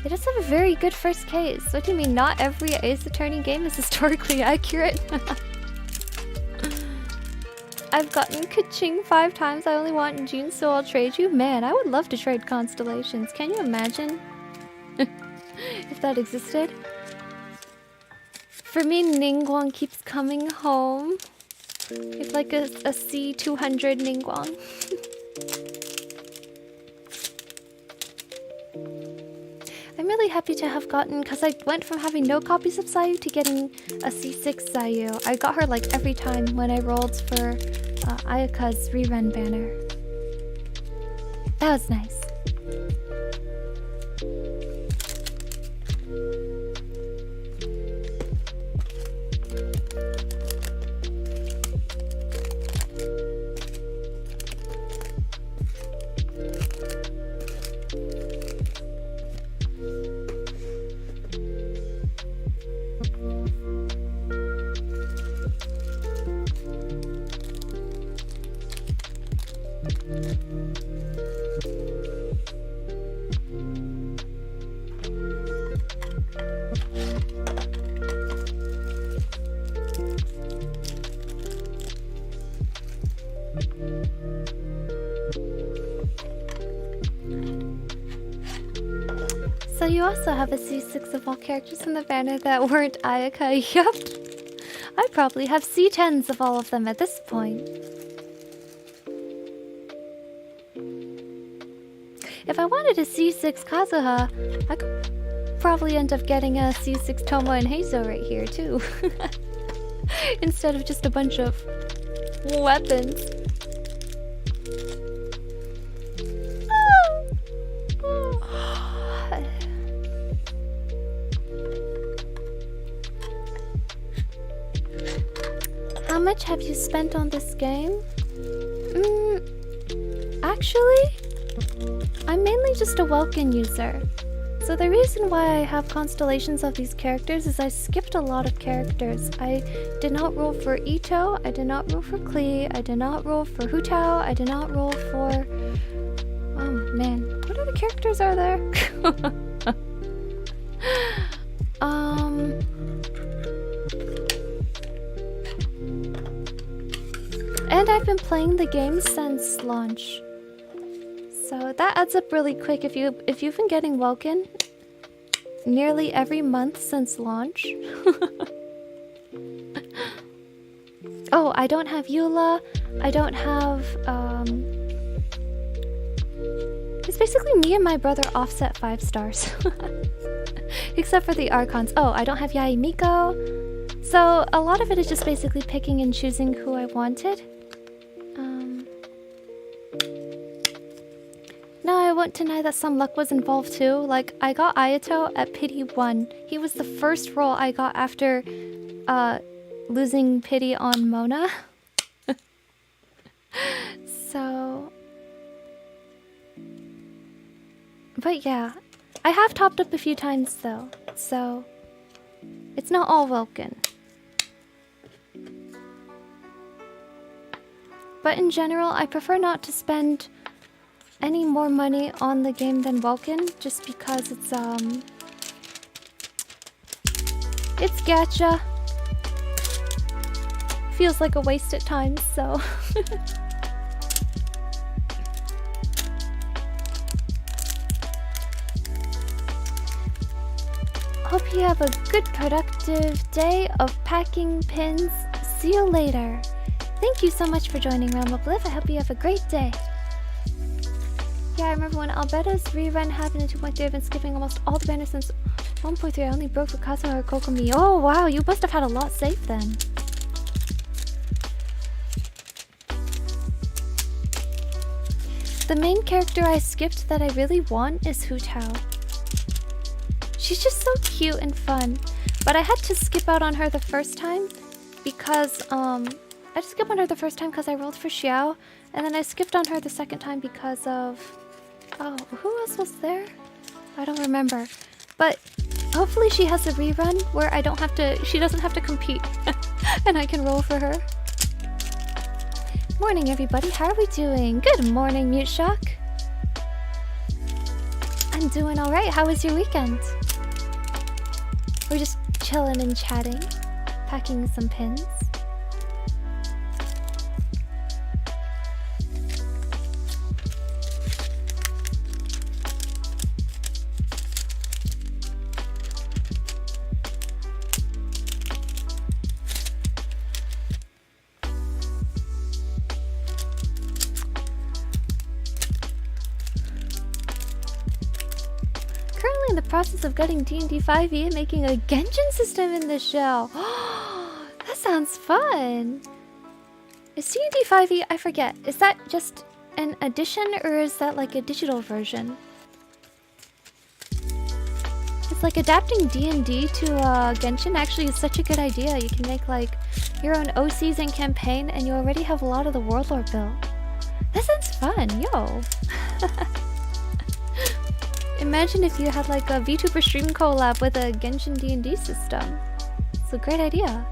It does have a very good first case. What do you mean not every Ace Attorney game is historically accurate? I've gotten Kaching 5 times. I only want June, so I'll trade you. Man, I would love to trade constellations. Can you imagine? If that existed? For me, Ningguang keeps coming home. It's like a C200 Ningguang. I'm really happy to have gotten, because I went from having no copies of Sayu to getting a C6 Sayu. I got her like every time when I rolled for Ayaka's rerun banner. That was nice. So you also have a C6 of all characters in the banner that weren't Ayaka. Yup. I probably have C10s of all of them at this point. If I wanted a C6 Kazuha, I could probably end up getting a C6 Tomo and Heizo right here too. Instead of just a bunch of weapons. How much have you spent on this game? Actually, I'm mainly just a Welkin user. So the reason why I have constellations of these characters is I skipped a lot of characters. I did not roll for Ito, I did not roll for Klee, I did not roll for Hu Tao, I did not roll for... Oh man, what other characters are there? And I've been playing the game since launch. So that adds up really quick. If you've been getting Welkin nearly every month since launch. Oh, I don't have Eula. I don't have it's basically me and my brother offset 5 stars. Except for the Archons. Oh, I don't have Yai Miko. So a lot of it is just basically picking and choosing who I wanted. No, I won't deny that some luck was involved too. Like, I got Ayato at pity 1. He was the first roll I got after losing pity on Mona. So... But yeah, I have topped up a few times though, so it's not all Vulcan. But in general, I prefer not to spend any more money on the game than Vulcan, just because it's gacha. Feels like a waste at times, so... Hope you have a good productive day of packing pins. See you later. Thank you so much for joining Realm of Live. I hope you have a great day. Yeah, I remember when Albedo's rerun happened in 2.3. I've been skipping almost all the banners since 1.3. I only broke for Kazuma or Kokomi. Oh wow, you must have had a lot saved then. The main character I skipped that I really want is Hu Tao. She's just so cute and fun. But I had to skip out on her the first time because, I just skipped on her the first time because I rolled for Xiao, and then I skipped on her the second time because of... Oh, who else was there? I don't remember. But hopefully she has a rerun where I don't have to... She doesn't have to compete, and I can roll for her. Morning, everybody. How are we doing? Good morning, Mute Shock. I'm doing alright. How was your weekend? We're just chilling and chatting, packing some pins. In the process of gutting D&D 5e and making a Genshin system in the shell. That sounds fun. Is D&D 5e, I forget, is that just an addition or is that like a digital version? It's like adapting D&D to Genshin actually is such a good idea. You can make like your own OCs and campaign and you already have a lot of the world lore built. That sounds fun, yo. Imagine if you had like a VTuber stream collab with a Genshin D&D system. It's a great idea.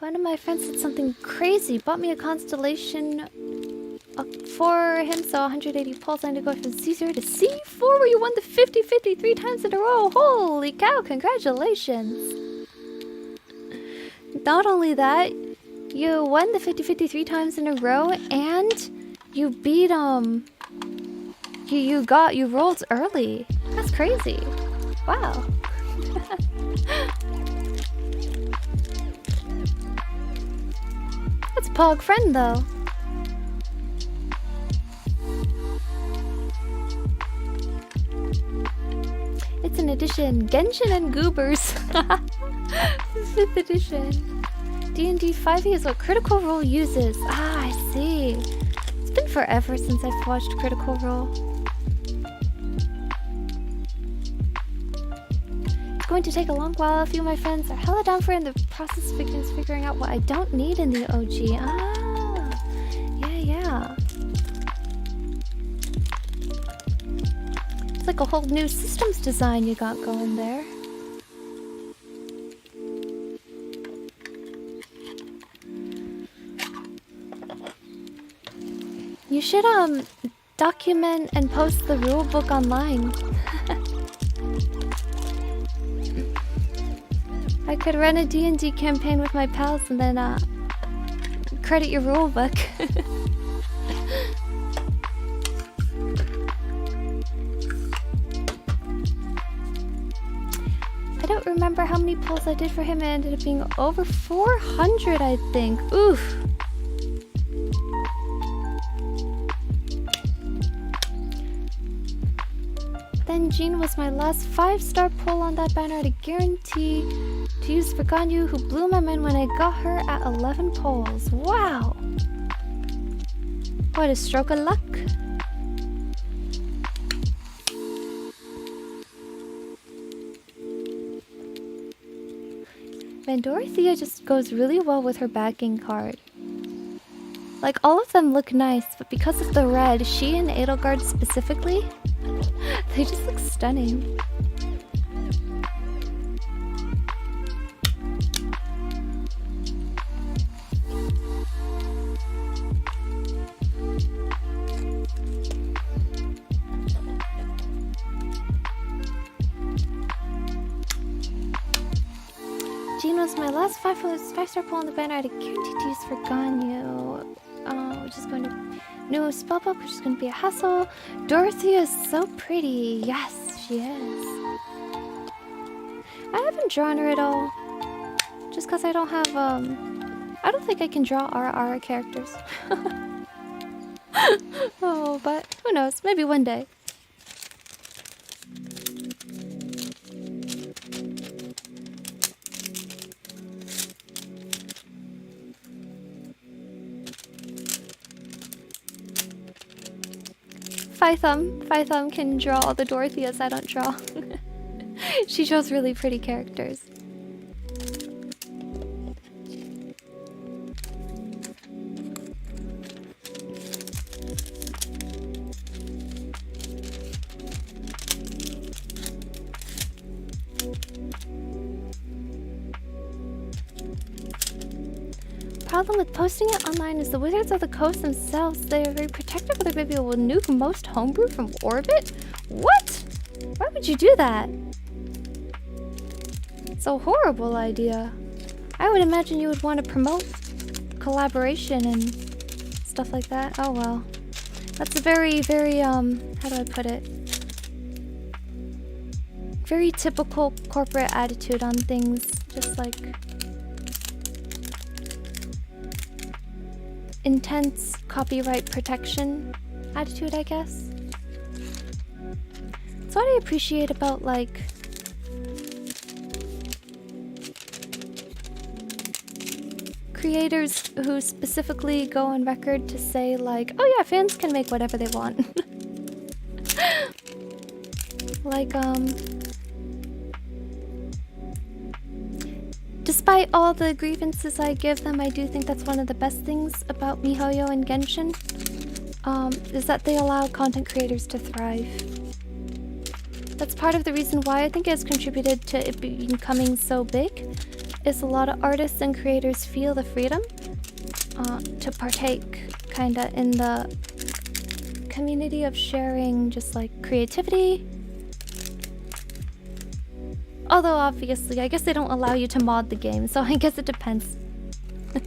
One of my friends did something crazy, bought me a constellation for him, so 180 pulls. I had to go from C0 to C4 where you won the 50-50 3 times in a row. Holy cow, congratulations. Not only that, you won the 50-50 3 times in a row and you beat you rolled early. That's crazy. Wow. That's a Pog friend, though. It's an edition. Genshin and Goobers. 5th edition. D&D 5e is what Critical Role uses. Ah, I see. It's been forever since I've watched Critical Role. Going to take a long while. A few of my friends are hella down for it in the process of figuring out what I don't need in the OG. Ah, yeah. It's like a whole new systems design you got going there. You should document and post the rulebook online. I could run a D&D campaign with my pals and then credit your rulebook. remember how many pulls I did for him. It ended up being over 400, I think. Oof. Then Jean was my last 5-star pull on that banner at a guarantee to use for Ganyu, who blew my mind when I got her at 11 pulls. Wow! What a stroke of luck. And Dorothea just goes really well with her backing card. Like, all of them look nice, but because of the red, she and Edelgard specifically, they just look stunning. Jean was my last 5-star pull on the banner. I had a guaranteed to use for Ganyu. Which is going to... No spellbook, which is going to be a hassle. Dorothea is so pretty. Yes, she is. I haven't drawn her at all. Just because I don't have, I don't think I can draw RR characters. Oh, but who knows? Maybe one day. Phi-Thumb can draw all the Dorotheas I don't draw. She draws really pretty characters. Problem with posting it online is the Wizards of the Coast themselves. They are very protective of their baby will nuke most homebrew from orbit? What? Why would you do that? It's a horrible idea. I would imagine you would want to promote collaboration and stuff like that. Oh well. That's a very, how do I put it? Very typical corporate attitude on things. Just like... intense copyright protection attitude, I guess. That's what I appreciate about, like, creators who specifically go on record to say, like, oh yeah, fans can make whatever they want. Like, despite all the grievances I give them, I do think that's one of the best things about MiHoYo and Genshin, is that they allow content creators to thrive. That's part of the reason why I think it has contributed to it becoming so big, is a lot of artists and creators feel the freedom to partake kinda in the community of sharing just like creativity. Although obviously, I guess they don't allow you to mod the game, so I guess it depends. I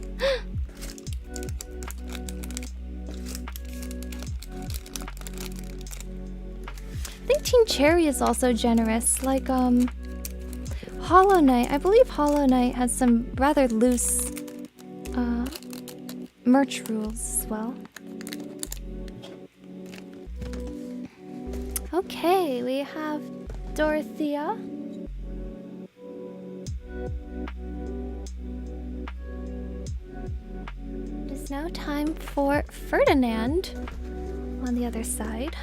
think Team Cherry is also generous, like Hollow Knight. I believe Hollow Knight has some rather loose merch rules as well. Okay, we have Dorothea. It is now time for Ferdinand on the other side.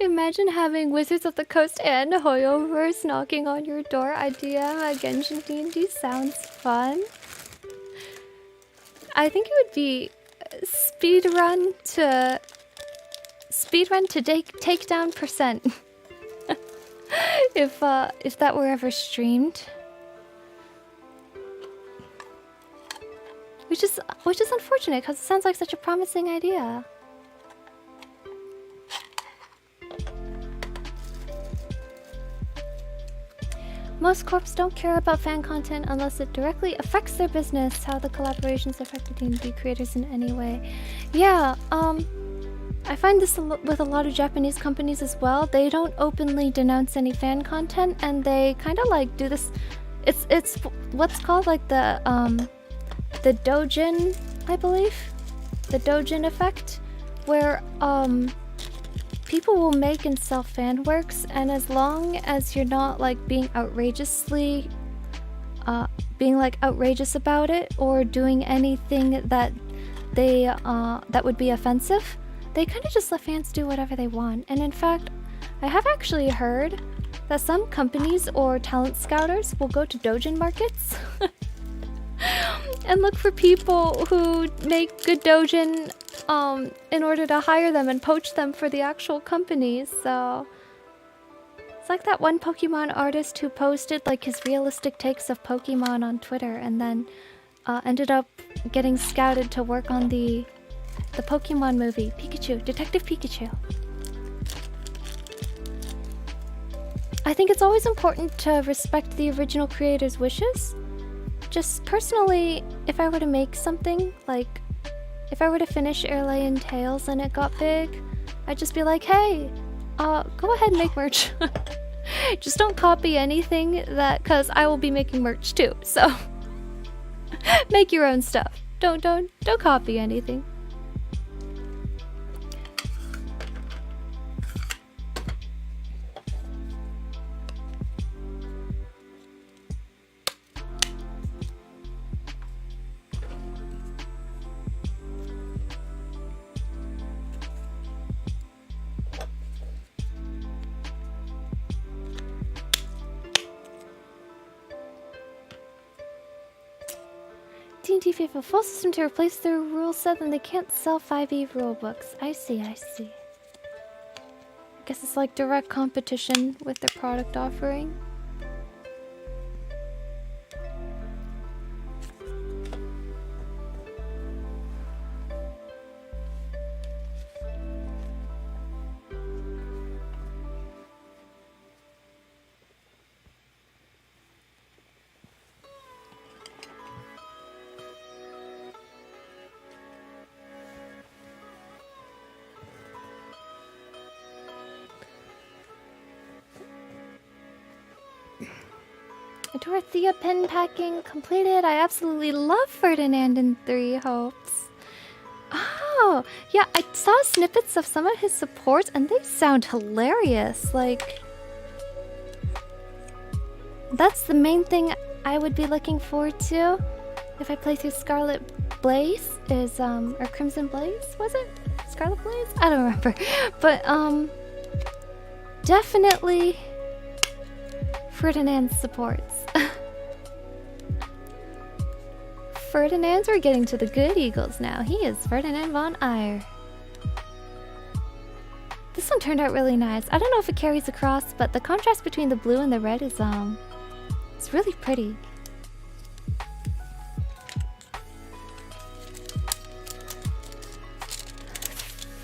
Imagine having Wizards of the Coast and Hoyoverse knocking on your door. Idea at Genshin D&D sounds fun. I think it would be speedrun to take down percent. if that were ever streamed. Which is unfortunate because it sounds like such a promising idea. Most corps don't care about fan content unless it directly affects their business, how the collaborations affect D&D creators in any way. Yeah, I find this with a lot of Japanese companies as well. They don't openly denounce any fan content, and they kind of like do this. It's what's called like the doujin, I believe, the doujin effect, where people will make and sell fan works, and as long as you're not like being outrageous about it or doing anything that they that would be offensive, they kind of just let fans do whatever they want. And in fact, I have actually heard that some companies or talent scouters will go to doujin markets and look for people who make good doujin in order to hire them and poach them for the actual companies. So it's like that one Pokemon artist who posted like his realistic takes of Pokemon on Twitter and then ended up getting scouted to work on the Pokemon movie, Pikachu, Detective Pikachu. I think it's always important to respect the original creator's wishes. Just personally, if I were to make something, like if I were to finish Airlayan Tales and it got big, I'd just be like, hey, go ahead and make merch. Just don't copy anything cause I will be making merch too, so make your own stuff. Don't copy anything. D&D FIFA full system to replace their rule set, and they can't sell 5e rulebooks. I see. I guess it's like direct competition with their product offering. Dorothea pen packing completed. I absolutely love Ferdinand in Three Hopes. Oh, yeah, I saw snippets of some of his supports and they sound hilarious. Like, that's the main thing I would be looking forward to if I play through Scarlet Blaze or Crimson Blaze, was it? Scarlet Blaze? I don't remember. But, definitely Ferdinand's supports. We're getting to the good Eagles now. He is Ferdinand von Eyre. This one turned out really nice. I don't know if it carries across, but the contrast between the blue and the red is, it's really pretty.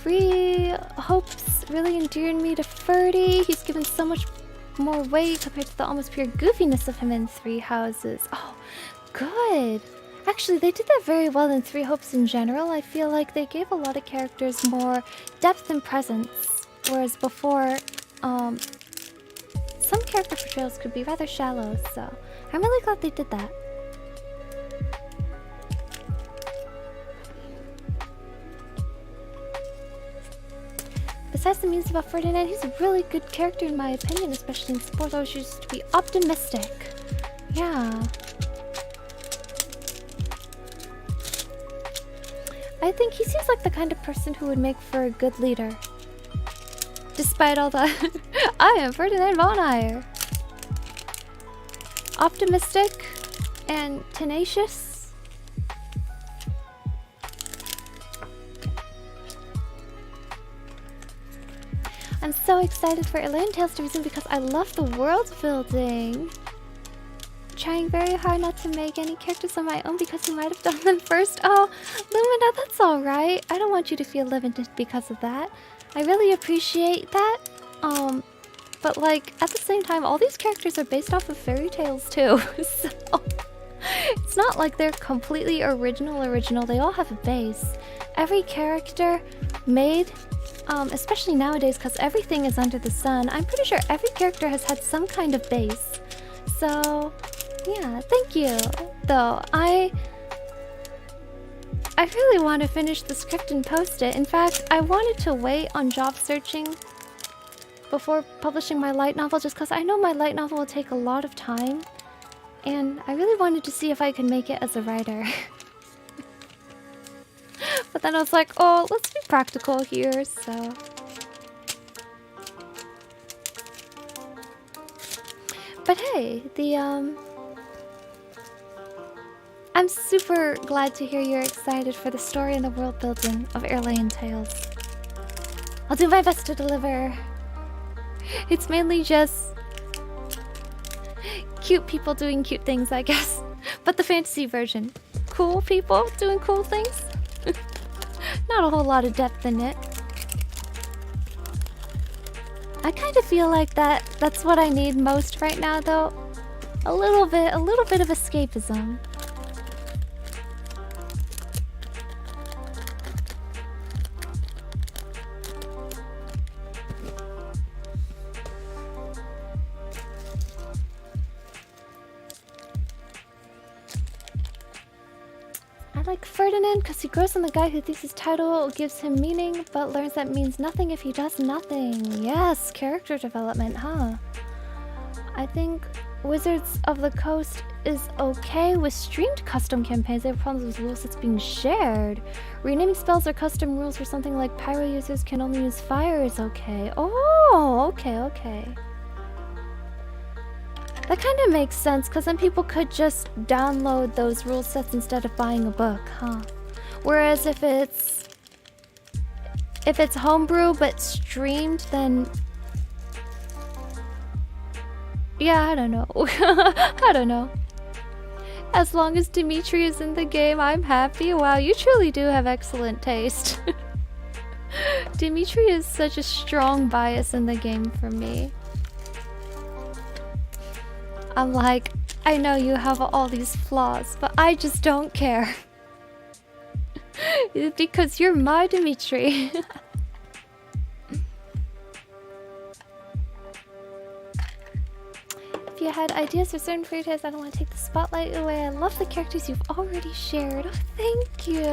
Three Hopes really endeared me to Ferdy. He's given so much more weight compared to the almost pure goofiness of him in Three Houses. Oh, good. Actually, they did that very well in Three Hopes in general. I feel like they gave a lot of characters more depth and presence, whereas before, some character portrayals could be rather shallow, so I'm really glad they did that. Besides the news about Ferdinand, he's a really good character in my opinion, especially in sports. I always used to be optimistic. Yeah. I think he seems like the kind of person who would make for a good leader. Despite all that, I am Ferdinand von Eyre. Optimistic and tenacious. I'm so excited for Airlayan Tales to resume because I love the world building. Trying very hard not to make any characters of my own because you might have done them first. Oh, Lumina, that's alright. I don't want you to feel limited because of that. I really appreciate that. but like at the same time, all these characters are based off of fairy tales too. So it's not like they're completely original. They all have a base. Every character made, especially nowadays, because everything is under the sun, I'm pretty sure every character has had some kind of base. So yeah, thank you. Though I really want to finish the script and post it. In fact, I wanted to wait on job searching before publishing my light novel, just because I know my light novel will take a lot of time. And I really wanted to see if I could make it as a writer. But then I was like, oh, let's be practical here, so... But hey, I'm super glad to hear you're excited for the story and the world building of Airlane Tales. I'll do my best to deliver. It's mainly just cute people doing cute things, I guess. But the fantasy version. Cool people doing cool things. Not a whole lot of depth in it. I kind of feel like that's what I need most right now, though. A little bit of escapism. I like Ferdinand because he grows on the guy who thinks his title gives him meaning, but learns that means nothing if he does nothing. Yes, character development, huh? I think Wizards of the Coast is okay with streamed custom campaigns. They have problems with rule sets being shared. Renaming spells or custom rules for something like pyro users can only use fire is okay. Oh, okay. That kind of makes sense, because then people could just download those rule sets instead of buying a book, huh? Whereas if it's homebrew but streamed, then... Yeah, I don't know. I don't know. As long as Dimitri is in the game, I'm happy. Wow, you truly do have excellent taste. Dimitri is such a strong bias in the game for me. I'm like, I know you have all these flaws, but I just don't care. Because you're my Dimitri. If you had ideas for certain fairy tales, I don't want to take the spotlight away. I love the characters you've already shared. Oh, thank you.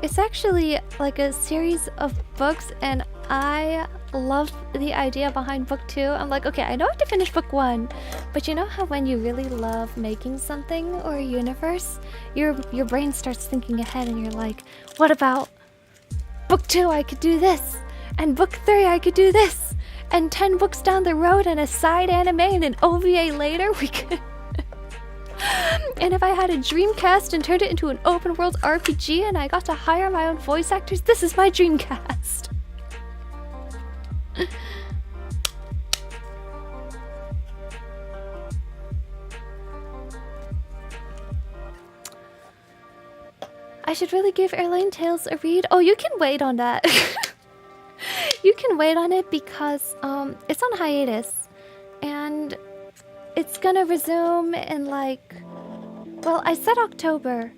It's actually like a series of books, and I love the idea behind book 2. I'm like, okay, I know I have to finish book 1, but you know how when you really love making something or a universe, your brain starts thinking ahead and you're like, what about book 2? I could do this, and book 3 I could do this, and 10 books down the road and a side anime and an OVA later we could... And if I had a Dreamcast and turned it into an open world RPG and I got to hire my own voice actors, this is my Dreamcast. I should really give Airlane Tales a read. Oh, you can wait on that. You can wait on it because it's on hiatus and it's gonna resume in like, well, I said October.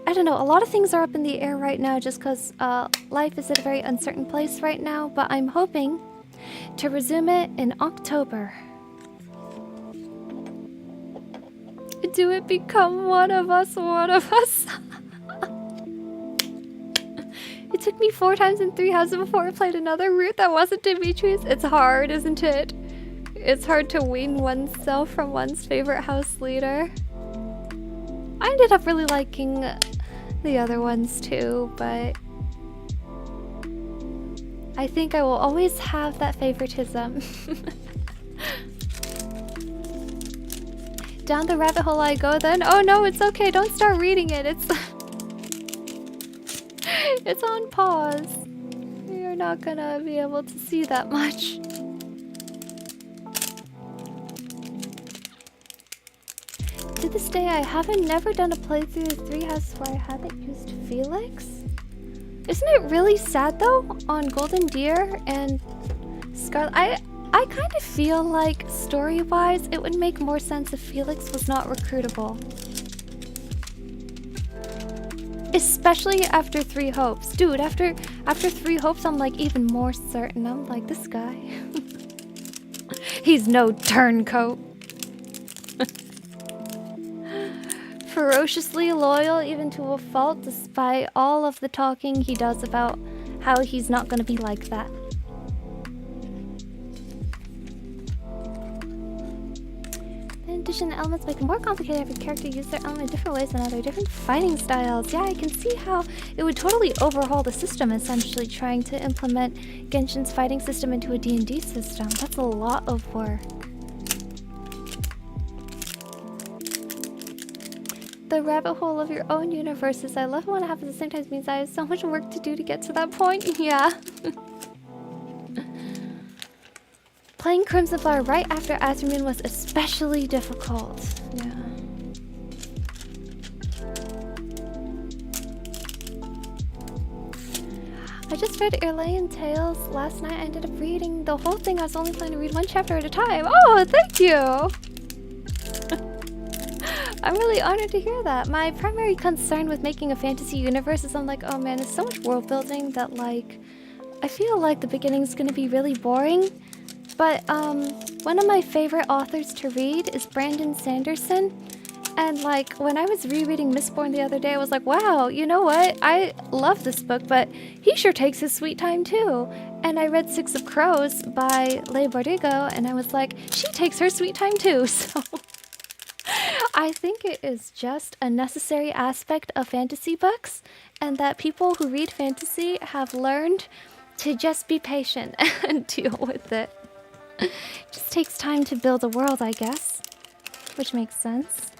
I don't know, a lot of things are up in the air right now just because life is at a very uncertain place right now, but I'm hoping to resume it in October. Do it become one of us, one of us. It took me 4 times in 3 houses before I played another route that wasn't Dimitri's. It's hard, isn't it? It's hard to wean oneself from one's favorite house leader. I ended up really liking the other ones too, but I think I will always have that favoritism. Down the rabbit hole I go then. Oh no, it's okay, don't start reading it. It's on pause. You're not gonna be able to see that much. To this day, I haven't never done a playthrough of 3 houses where I haven't used Felix. Isn't it really sad though on Golden Deer and Scarlet? I kind of feel like story-wise it would make more sense if Felix was not recruitable. Especially after Three Hopes. Dude, after Three Hopes I'm like even more certain. I'm like, this guy. He's no turncoat. Ferociously loyal even to a fault despite all of the talking he does about how he's not gonna be like that. In addition, the elements make it more complicated. Every character uses their element in different ways than other different fighting styles. Yeah, I can see how it would totally overhaul the system, essentially trying to implement Genshin's fighting system into a D&D system. That's a lot of work. The rabbit hole of your own universes. I love it when it happens at the same time. It means I have so much work to do to get to that point. Yeah. Playing Crimson Flower right after Azure was especially difficult. Yeah. I just read Irlayan Tales last night. I ended up reading the whole thing. I was only planning to read one chapter at a time. Oh, thank you! I'm really honored to hear that. My primary concern with making a fantasy universe is I'm like, oh man, there's so much world building that like, I feel like the beginning's gonna be really boring. But one of my favorite authors to read is Brandon Sanderson. And like, when I was rereading Mistborn the other day, I was like, wow, you know what? I love this book, but he sure takes his sweet time too. And I read Six of Crows by Leigh Bardugo, and I was like, she takes her sweet time too, so... I think it is just a necessary aspect of fantasy books, and that people who read fantasy have learned to just be patient and deal with it. It just takes time to build a world, I guess, which makes sense.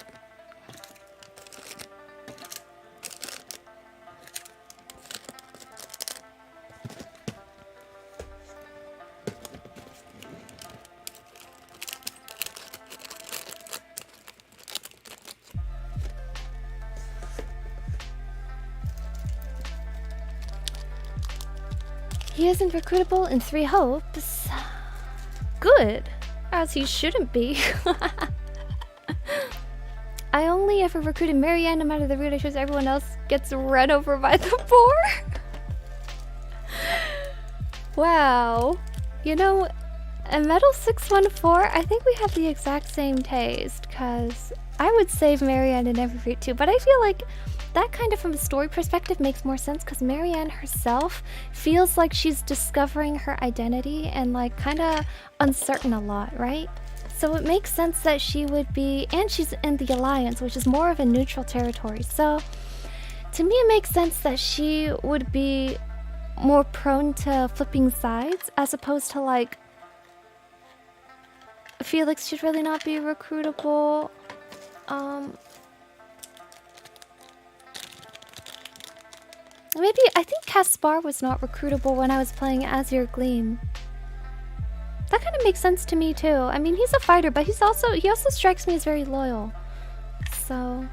He isn't recruitable in Three Hopes. Good, as he shouldn't be. I only ever recruited Marianne no matter the route I chose. Everyone else gets run over by the boar. Wow. You know, in Metal 614, I think we have the exact same taste, because I would save Marianne in every route too, but I feel like that kind of from a story perspective makes more sense because Marianne herself feels like she's discovering her identity and like kind of uncertain a lot, right? So it makes sense that she would be, and she's in the Alliance, which is more of a neutral territory. So to me it makes sense that she would be more prone to flipping sides as opposed to like Felix should really not be recruitable. Maybe, I think Caspar was not recruitable when I was playing Azure Gleam. That kind of makes sense to me too. I mean, he's a fighter, but he also strikes me as very loyal. So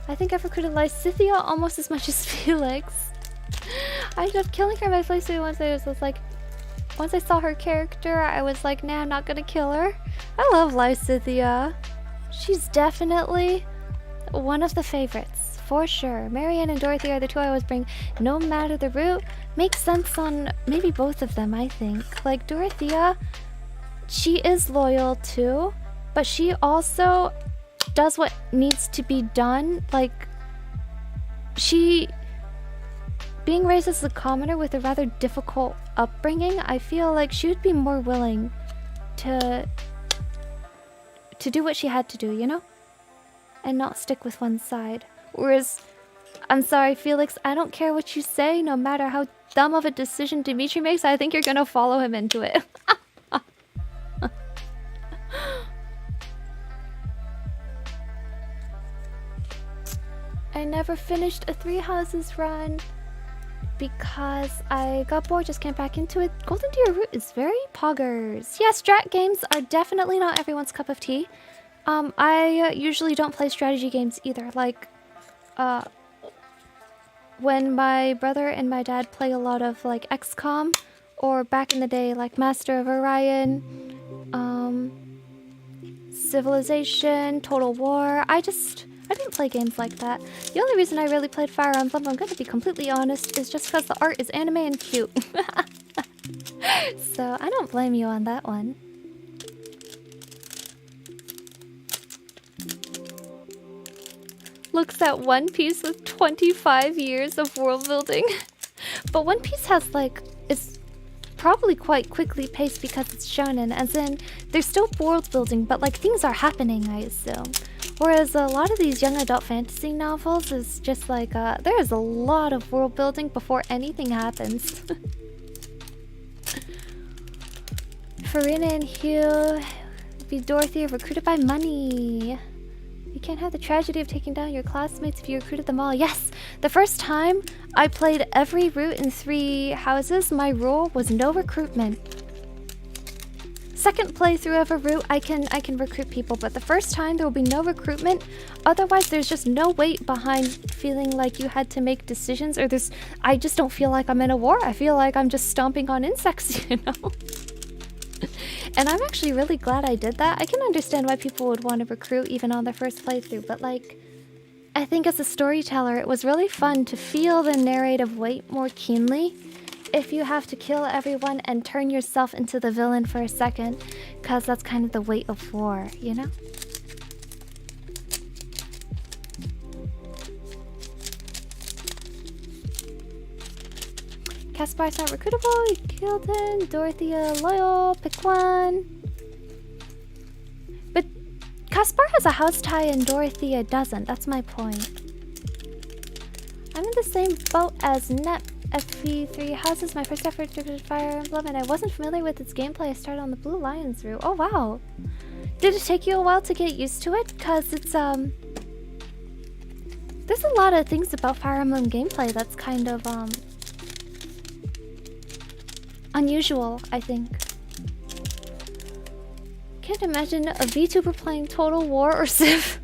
I think I've recruited Lysithea almost as much as Felix. I ended up killing her in my playthrough once once I saw her character, I was like, nah, I'm not gonna kill her. I love Lysithea. She's definitely one of the favorites. For sure. Marianne and Dorothy are the two I always bring, no matter the route. Makes sense on maybe both of them, I think. Like, Dorothea, she is loyal too, but she also does what needs to be done. Like, being raised as a commoner with a rather difficult upbringing, I feel like she would be more willing to do what she had to do, you know? And not stick with one side. Whereas, I'm sorry, Felix, I don't care what you say, no matter how dumb of a decision Dimitri makes, I think you're gonna follow him into it. I never finished a Three Houses run because I got bored, just came back into it. Golden Deer Route is very poggers. Yeah, strat games are definitely not everyone's cup of tea. I usually don't play strategy games either. Like, when my brother and my dad play a lot of like XCOM, or back in the day like Master of Orion, Civilization, Total War. I didn't play games like that. The only reason I really played Fire Emblem, I'm gonna be completely honest, is just because the art is anime and cute. So I don't blame you on that one. Looks at One Piece with 25 years of world building. But One Piece has like, it's probably quite quickly paced because it's shonen, as in there's still world building, but like things are happening, I assume. Whereas a lot of these young adult fantasy novels is just like, there is a lot of world building before anything happens. Farina and Hugh be Dorothy are recruited by money. You can't have the tragedy of taking down your classmates if you recruited them all. Yes! The first time I played every route in 3 houses, my rule was no recruitment. Second playthrough of a route, I can recruit people, but the first time there will be no recruitment. Otherwise, there's just no weight behind feeling like you had to make decisions, or I just don't feel like I'm in a war. I feel like I'm just stomping on insects, you know? And I'm actually really glad I did that. I can understand why people would want to recruit even on their first playthrough, but like, I think as a storyteller, it was really fun to feel the narrative weight more keenly if you have to kill everyone and turn yourself into the villain for a second, because that's kind of the weight of war, you know? Caspar's not recruitable, you killed him. Dorothea, loyal, pick one. But Caspar has a house tie and Dorothea doesn't, that's my point. I'm in the same boat as Net FP3 Houses, my first effort to Fire Emblem, and I wasn't familiar with its gameplay. I started on the Blue Lions route. Oh wow! Did it take you a while to get used to it? Cause it's there's a lot of things about Fire Emblem gameplay that's kind of unusual, I think. Can't imagine a VTuber playing Total War or Civ.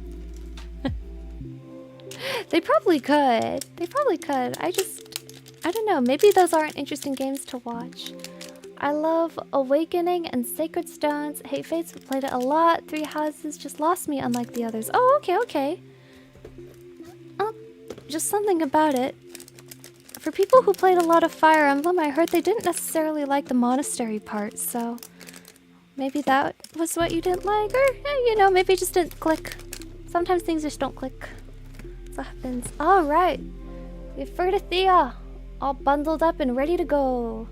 They probably could. They probably could. I don't know. Maybe those aren't interesting games to watch. I love Awakening and Sacred Stones. Hate Fates, played it a lot. 3 Houses just lost me unlike the others. Oh, okay, okay. Oh, just something about it. For people who played a lot of Fire Emblem, I heard they didn't necessarily like the monastery part, so maybe that was what you didn't like, or you know, maybe it just didn't click. Sometimes things just don't click. That's what happens. Alright. We've heard of Thea. All bundled up and ready to go.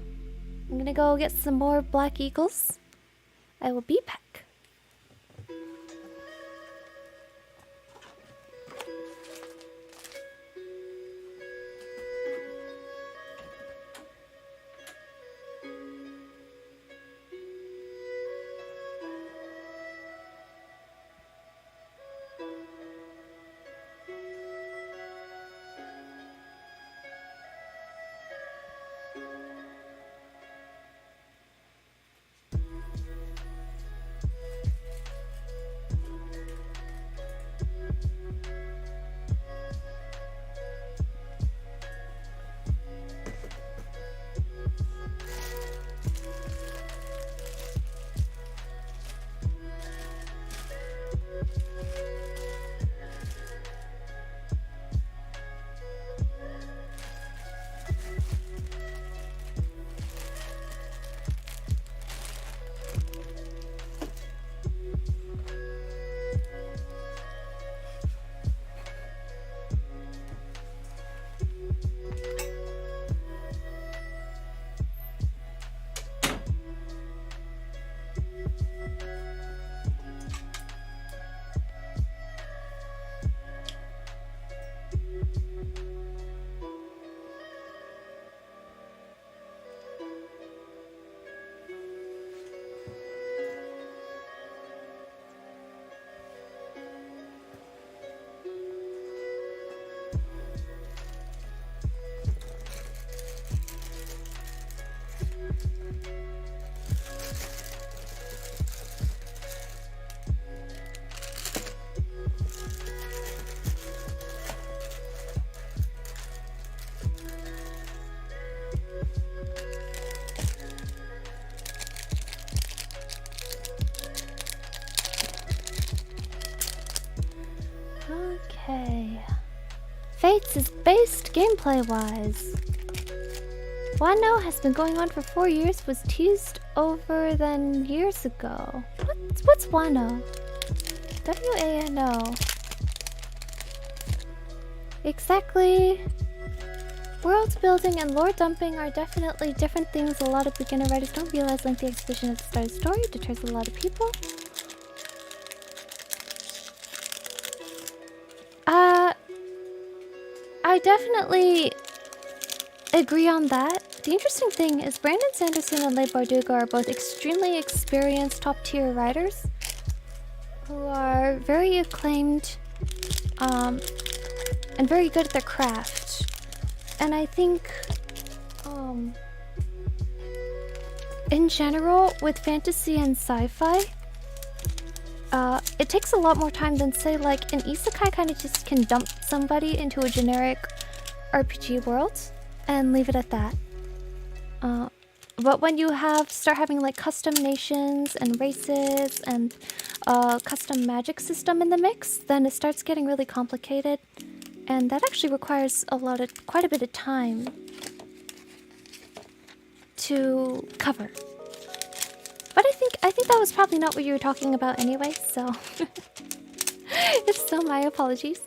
I'm gonna go get some more Black Eagles. I will be back. gameplay-wise. Wano has been going on for 4 years, was teased over than years ago. What's Wano? W-A-N-O. Exactly. World building and lore dumping are definitely different things a lot of beginner writers don't realize. Lengthy exposition at the start of the story deters a lot of people. I definitely agree on that. The interesting thing is Brandon Sanderson and Leigh Bardugo are both extremely experienced top-tier writers who are very acclaimed and very good at their craft. And I think in general with fantasy and sci-fi, it takes a lot more time than, say, like an isekai kind of just can dump somebody into a generic RPG world and leave it at that. But when you start having like custom nations and races and custom magic system in the mix, then it starts getting really complicated, and that actually requires quite a bit of time to cover. But I think that was probably not what you were talking about anyway, so if so, my apologies.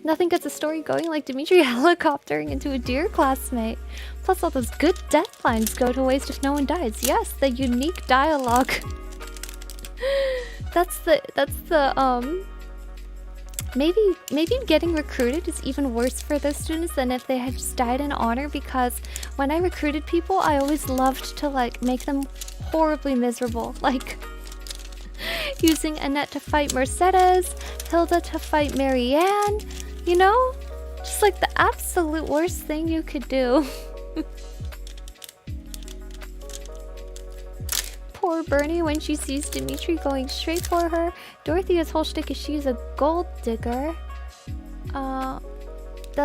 Nothing gets a story going like Dimitri helicoptering into a dear classmate. Plus all those good death lines go to waste if no one dies. Yes, the unique dialogue. that's the maybe getting recruited is even worse for those students than if they had just died in honor, because when I recruited people, I always loved to like make them horribly miserable, like using Annette to fight Mercedes, Hilda to fight Marianne, you know? Just like the absolute worst thing you could do. Poor Bernie when she sees Dimitri going straight for her. Dorothea's whole shtick is she's a gold digger. They'll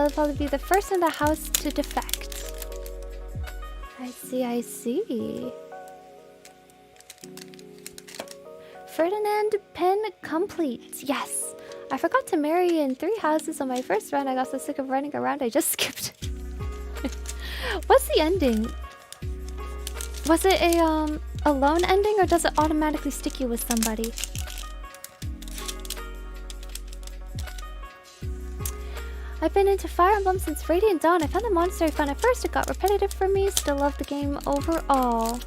probably be the first in the house to defect. I see. Ferdinand pen complete. Yes. I forgot to marry in 3 houses on my first run. I got so sick of running around I just skipped. What's the ending? Was it a lone ending, or does it automatically stick you with somebody? I've been into Fire Emblem since Radiant Dawn. I found the monastery fun at first. It got repetitive for me. Still love the game overall.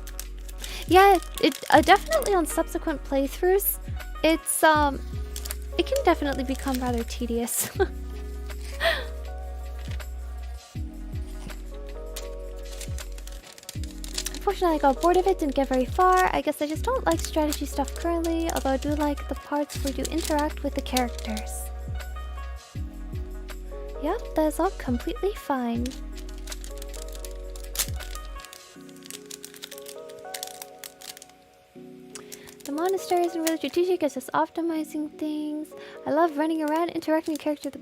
Yeah, it definitely on subsequent playthroughs, it's it can definitely become rather tedious. Unfortunately, I got bored of it, didn't get very far. I guess I just don't like strategy stuff currently, although I do like the parts where you interact with the characters. Yep, that's all completely fine. The monastery isn't really strategic, it's just optimizing things. I love running around, interacting with the character. The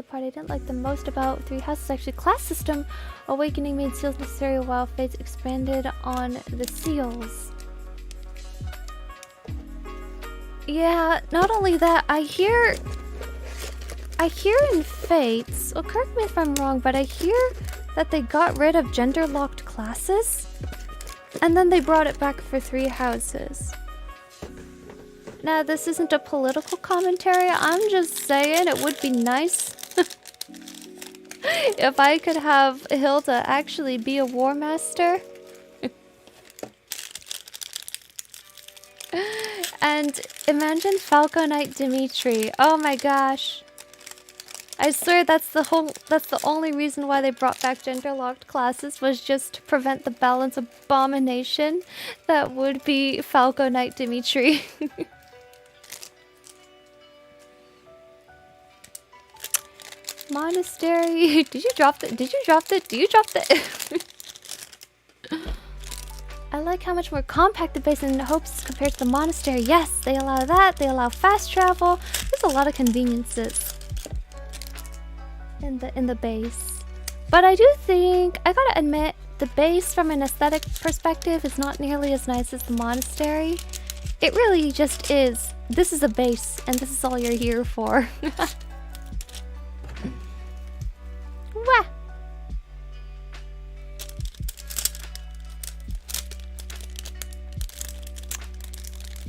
part I didn't like the most about 3 houses actually class system. Awakening made seals necessary while Fates expanded on the seals. Yeah, not only that, I hear in Fates, well, correct me if I'm wrong, but I hear that they got rid of gender-locked classes, and then they brought it back for 3 houses. Now, this isn't a political commentary, I'm just saying it would be nice if I could have Hilda actually be a war master. And imagine Falco Knight Dimitri. Oh my gosh. I swear that's the only reason why they brought back gender-locked classes, was just to prevent the balance abomination that would be Falco Knight Dimitri. Monastery. Did you drop the? I like how much more compact the base in Hopes is compared to the monastery. Yes, they allow that. They allow fast travel. There's a lot of conveniences in the base. But I do think, I gotta admit, the base from an aesthetic perspective is not nearly as nice as the monastery. It really just is. This is a base, and this is all you're here for. Wah!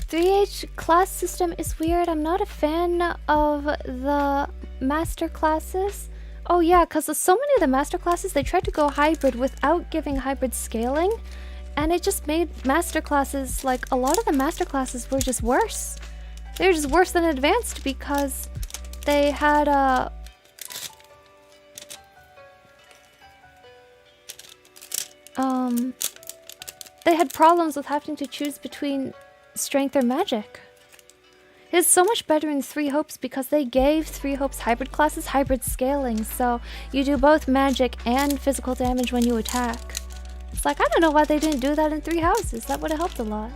3H class system is weird. I'm not a fan of the master classes. Oh yeah, because so many of the master classes, they tried to go hybrid without giving hybrid scaling. And it just made master classes, like a lot of the master classes were just worse. They were just worse than advanced because they had they had problems with having to choose between strength or magic. It's so much better in Three Hopes because they gave Three Hopes hybrid classes hybrid scaling, so you do both magic and physical damage when you attack. It's like, I don't know why they didn't do that in Three Houses. That would have helped a lot.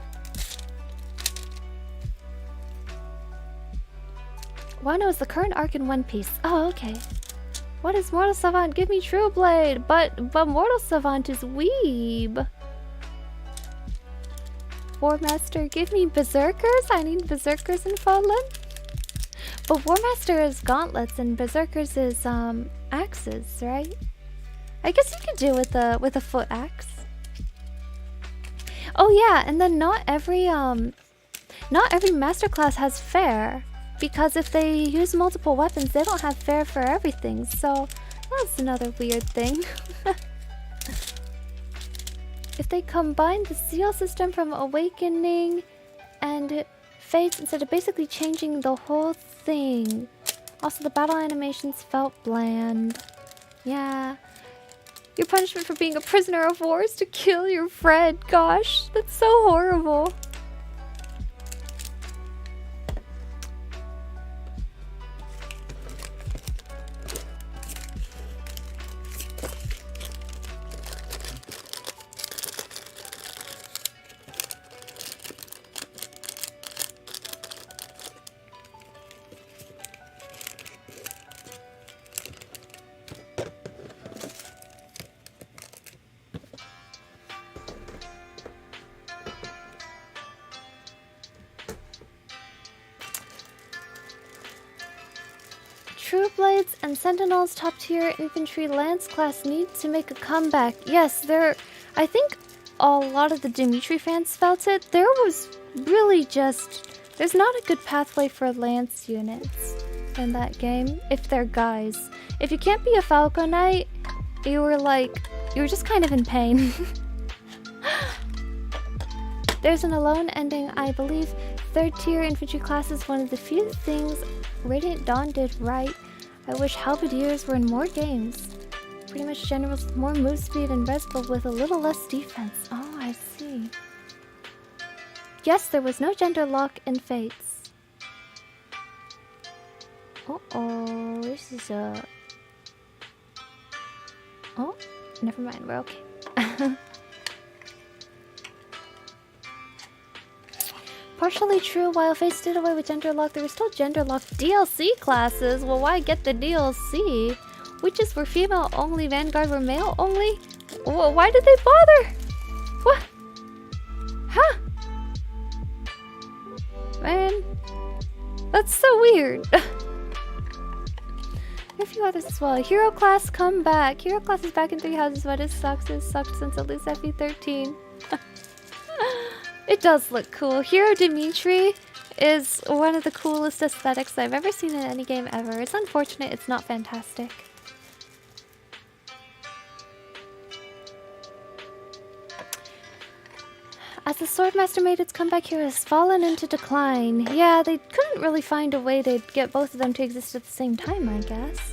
Wano is the current arc in One Piece. Oh, okay. What is Mortal Savant? Give me True Blade! But Mortal Savant is weeb. War Master, give me Berserkers. I need Berserkers in Fallen. But War Master is gauntlets and Berserkers is axes, right? I guess you could do with a foot axe. Oh yeah, and then not every master class has fair, because if they use multiple weapons, they don't have fair for everything. So that's another weird thing. If they combine the seal system from Awakening and Fates instead of basically changing the whole thing. Also, the battle animations felt bland. Yeah. Your punishment for being a prisoner of war is to kill your friend. Gosh, that's so horrible. True Blades and Sentinels top tier infantry lance class need to make a comeback. Yes, I think a lot of the Dimitri fans felt it. There was really there's not a good pathway for lance units in that game if they're guys. If you can't be a Falco Knight, you were just kind of in pain. There's an alone ending, I believe. Third tier infantry class is one of the few things Radiant Dawn did right. I wish Halberdiers were in more games. Pretty much generals with more move speed and res but with a little less defense. Oh, I see. Yes, there was no gender lock in Fates. Uh-oh, this is oh, never mind, we're okay. Partially true, while Fates did away with gender lock, there were still gender locked DLC classes. Well, why get the DLC? Witches were female only, Vanguard were male only? Why did they bother? What? Huh? Man, that's so weird. A few others as well. Hero class come back. Hero class is back in Three Houses, but it sucks. It sucked since at least FE13. It does look cool. Hero Dimitri is one of the coolest aesthetics I've ever seen in any game ever. It's unfortunate it's not fantastic. As the Swordmaster made its comeback, Hero has fallen into decline. Yeah, they couldn't really find a way to get both of them to exist at the same time, I guess.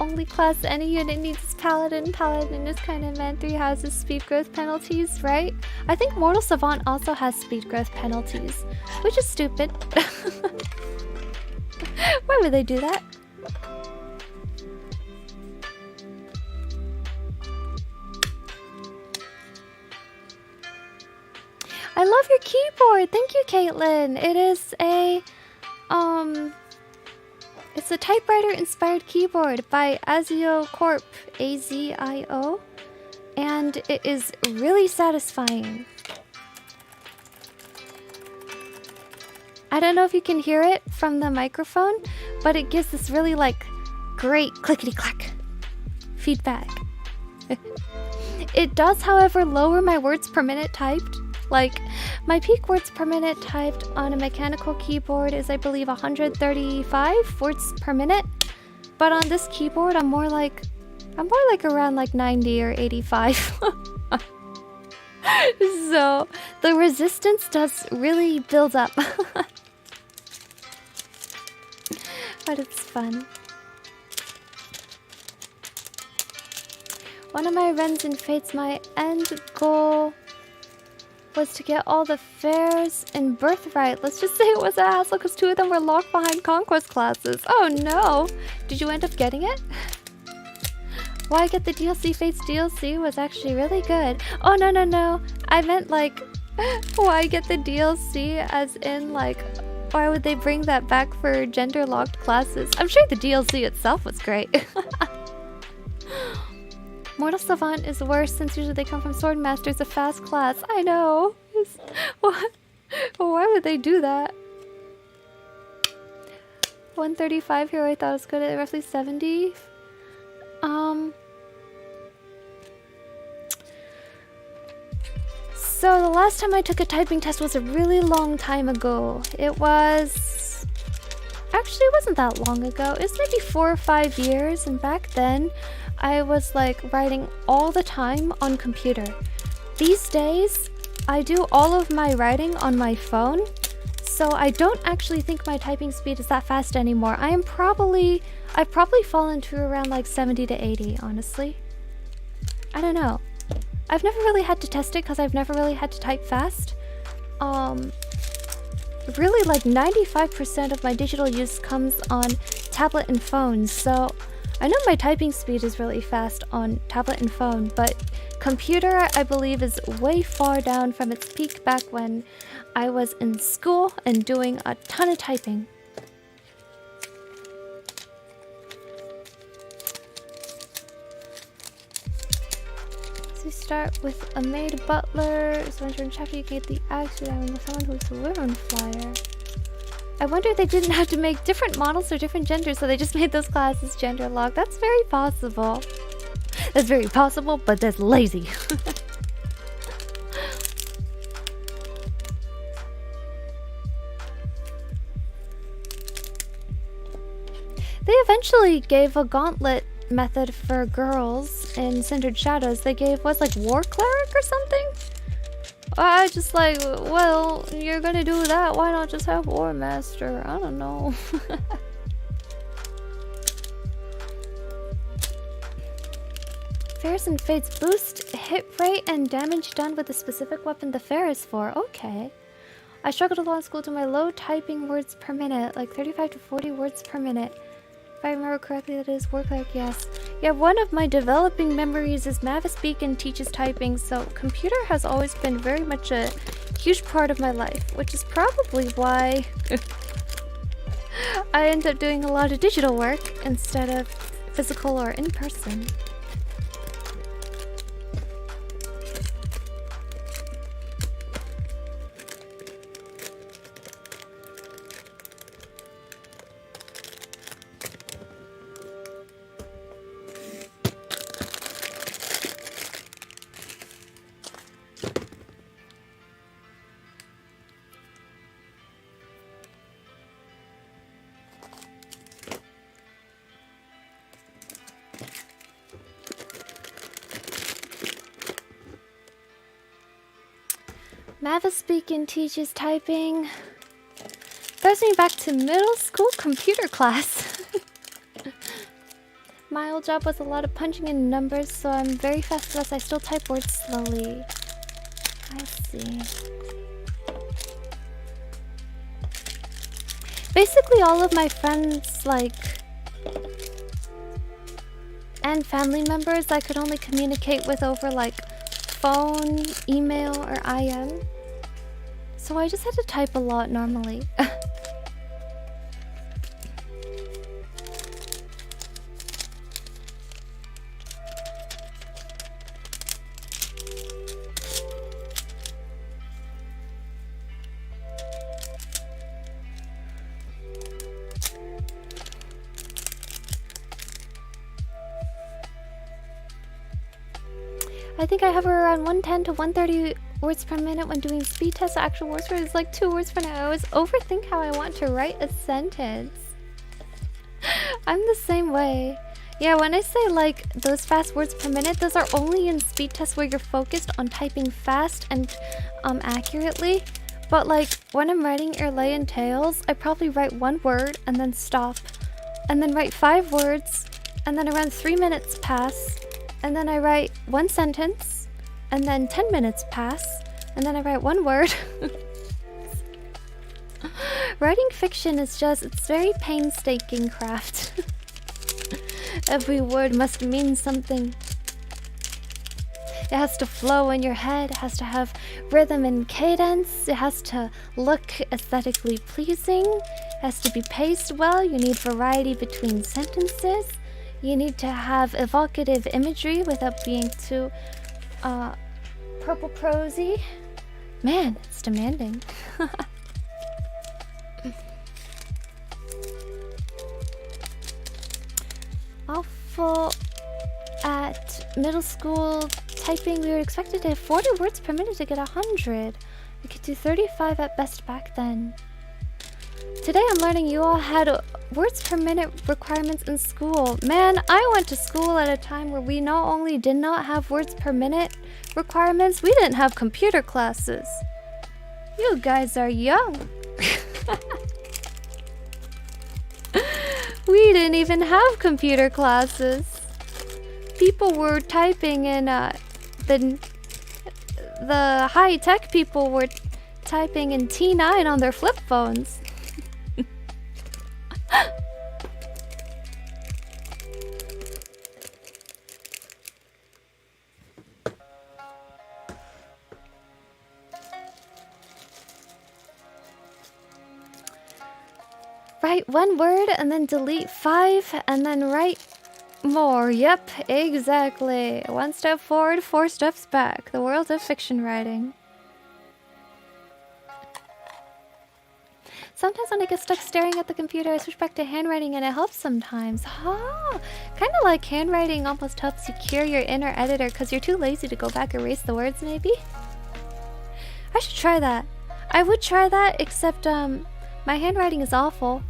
Only class any unit needs is Paladin. Paladin is kind of meant. Three Houses speed growth penalties, right? I think Mortal Savant also has speed growth penalties, which is stupid. Why would they do that? I love your keyboard. Thank you, Caitlin. It is a it's a typewriter-inspired keyboard by Azio Corp, A-Z-I-O, and it is really satisfying. I don't know if you can hear it from the microphone, but it gives this really great clickety-clack feedback. It does, however, lower my words per minute typed. Like, my peak words per minute typed on a mechanical keyboard is, I believe, 135 words per minute. But on this keyboard, I'm more like around like 90 or 85. So the resistance does really build up. But it's fun. One of my runs in Fates, my end goal was to get all the fairs in Birthright. Let's just say it was a hassle because 2 of them were locked behind conquest classes. Oh no! Did you end up getting it? Why get the DLC? Fates DLC was actually really good. Oh no. I meant like, why get the DLC as in like, why would they bring that back for gender locked classes? I'm sure the DLC itself was great. Mortal Savant is worse since usually they come from Swordmasters, a fast class. I know. What? Why would they do that? 135 here, I thought was good at roughly 70. So the last time I took a typing test was a really long time ago. It was... Actually, it wasn't that long ago. It was maybe 4 or 5 years, and back then I was like writing all the time on computer. These days, I do all of my writing on my phone, so I don't actually think my typing speed is that fast anymore. I've probably fallen to around like 70 to 80, honestly. I don't know. I've never really had to test it because I've never really had to type fast. Really like 95% of my digital use comes on tablet and phone, so I know my typing speed is really fast on tablet and phone, but computer, I believe, is way far down from its peak back when I was in school and doing a ton of typing. So you start with a maid butler, so in chapter you get the axe with someone who's a Wyvern flyer. I wonder if they didn't have to make different models or different genders, so they just made those classes gender locked. That's very possible. That's very possible, but that's lazy. They eventually gave a gauntlet method for girls in Cindered Shadows. They gave, what's like, War Cleric or something? I just like, well, you're gonna do that, why not just have War Master? I don't know. Fairs and Fates boost hit rate and damage done with a specific weapon the fair is for. Okay. I struggled a lot in school to my low typing words per minute, like 35 to 40 words per minute. If I remember correctly, that is War Cleric, yes. Yeah, one of my developing memories is Mavis Beacon teaches typing, so computer has always been very much a huge part of my life, which is probably why I end up doing a lot of digital work instead of physical or in person. Mavis Beacon teaches typing. Throws me back to middle school computer class. My old job was a lot of punching in numbers, so I'm very fast, thus I still type words slowly. I see. Basically all of my friends, like, and family members I could only communicate with over like phone, email, or IM. So I just had to type a lot normally. I think I hover around 110 to 130 words per minute when doing speed tests. Actual words per minute is like 2 words per minute. I always overthink how I want to write a sentence. I'm the same way. Yeah, when I say like those fast words per minute, those are only in speed tests where you're focused on typing fast and accurately. But like when I'm writing Erlay Tales, I probably write 1 word and then stop. And then write 5 words, and then around 3 minutes pass. And then I write 1 sentence, and then 10 minutes pass, and then I write 1 word. Writing fiction is just, it's very painstaking craft. Every word must mean something. It has to flow in your head, it has to have rhythm and cadence, it has to look aesthetically pleasing, it has to be paced well, you need variety between sentences, you need to have evocative imagery without being too purple prosy. Man, it's demanding. Awful. At middle school typing, we were expected to have 40 words per minute to get 100. We could do 35 at best back then. Today I'm learning you all had words per minute requirements in school. Man, I went to school at a time where we not only did not have words per minute requirements, we didn't have computer classes. You guys are young. We didn't even have computer classes. People were typing in the high-tech people were typing in T9 on their flip phones. Write 1 word and then delete 5 and then write more. Yep, exactly. 1 step forward, 4 steps back. The world of fiction writing. Sometimes when I get stuck staring at the computer, I switch back to handwriting and it helps sometimes. Ah, kind of like handwriting almost helps you cure your inner editor because you're too lazy to go back and erase the words maybe? I should try that. I would try that, except my handwriting is awful.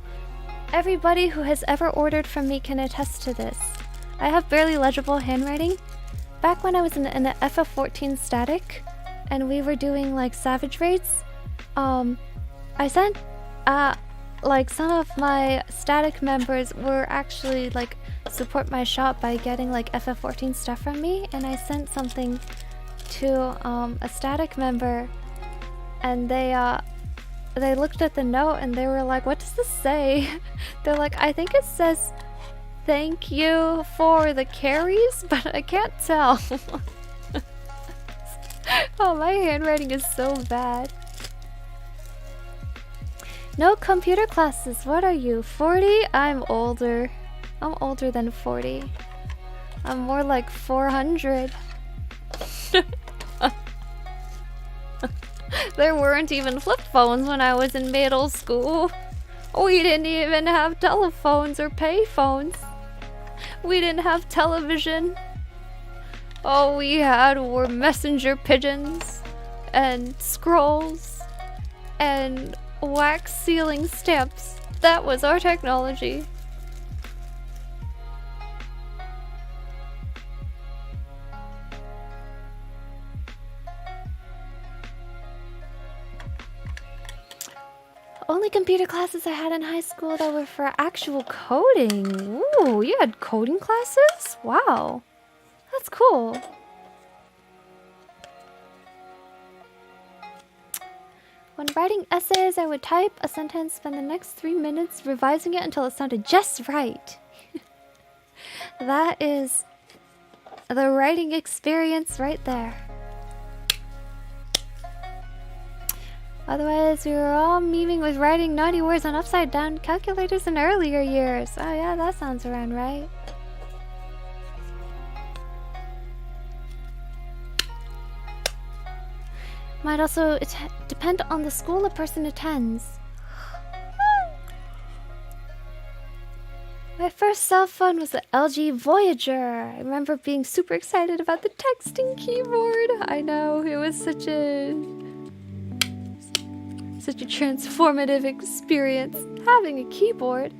Everybody who has ever ordered from me can attest to this. I have barely legible handwriting. Back when I was in the FF14 static and we were doing like savage raids, I sent like some of my static members were actually like support my shop by getting like FF14 stuff from me, and I sent something to a static member and they looked at the note and they were like, what does this say? They're like, I think it says thank you for the carries, but I can't tell. Oh, my handwriting is so bad. No computer classes. What are you, 40? I'm older. I'm older than 40. I'm more like 400. There weren't even flip phones when I was in middle school. We didn't even have telephones or pay phones. We didn't have television. All we had were messenger pigeons and scrolls and wax sealing stamps. That was our technology. Only computer classes I had in high school that were for actual coding. Ooh, you had coding classes? Wow. That's cool. When writing essays, I would type a sentence, spend the next 3 minutes revising it until it sounded just right. That is the writing experience right there. Otherwise, we were all memeing with writing naughty words on upside down calculators in earlier years. Oh yeah, that sounds around right. Might also depend on the school a person attends. My first cell phone was the LG Voyager. I remember being super excited about the texting keyboard. I know, it was such a transformative experience having a keyboard.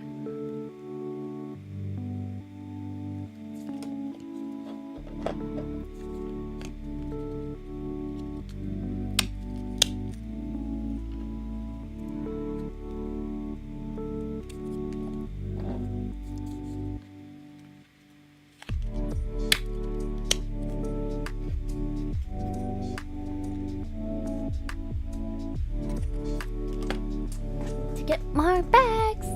To get more bags.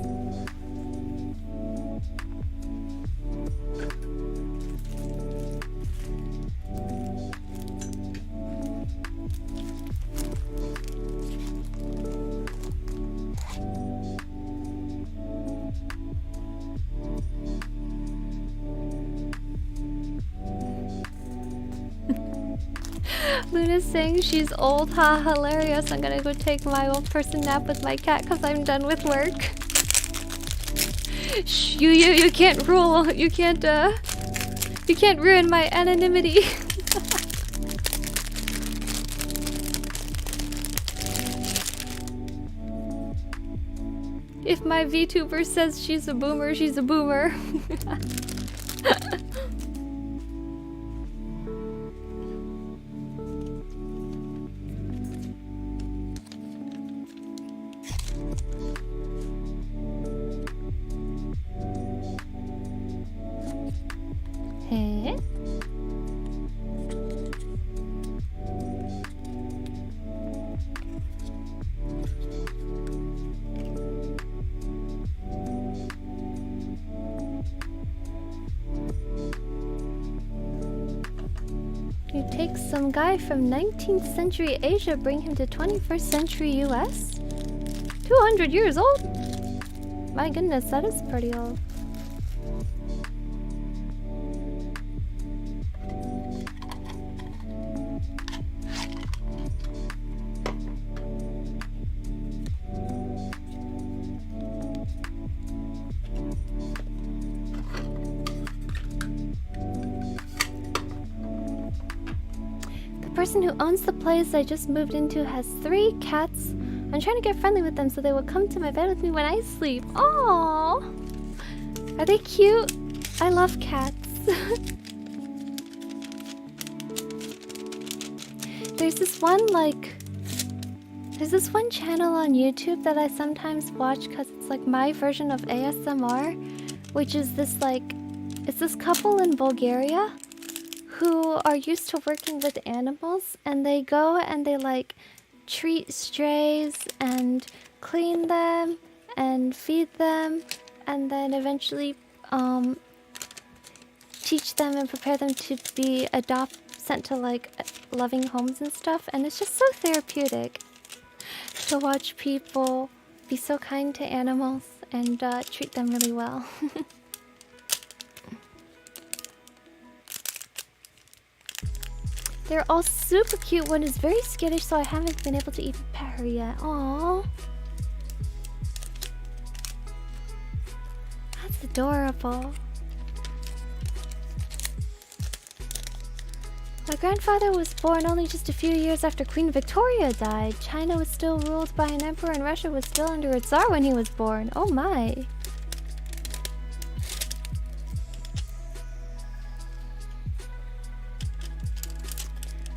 Luna's saying she's old, ha, hilarious. I'm gonna go take my old person nap with my cat because I'm done with work. Shh, you can't rule. You can't ruin my anonymity. If my VTuber says she's a boomer, she's a boomer. Hey. You take some guy from 19th century Asia, bring him to 21st century US? 200 years old? My goodness, that is pretty old. The person who owns the place I just moved into has 3 cats. I'm trying to get friendly with them so they will come to my bed with me when I sleep. Aww! Are they cute? I love cats. There's this one channel on YouTube that I sometimes watch because it's like my version of ASMR, which is this it's this couple in Bulgaria who are used to working with animals, and they go and they treat strays and clean them and feed them, and then eventually teach them and prepare them to be sent to loving homes and stuff. And it's just so therapeutic to watch people be so kind to animals and treat them really well. They're all super cute. One is very skittish, so I haven't been able to even pet her yet. Aww. That's adorable. My grandfather was born only just a few years after Queen Victoria died. China was still ruled by an emperor and Russia was still under a Tsar when he was born. Oh my.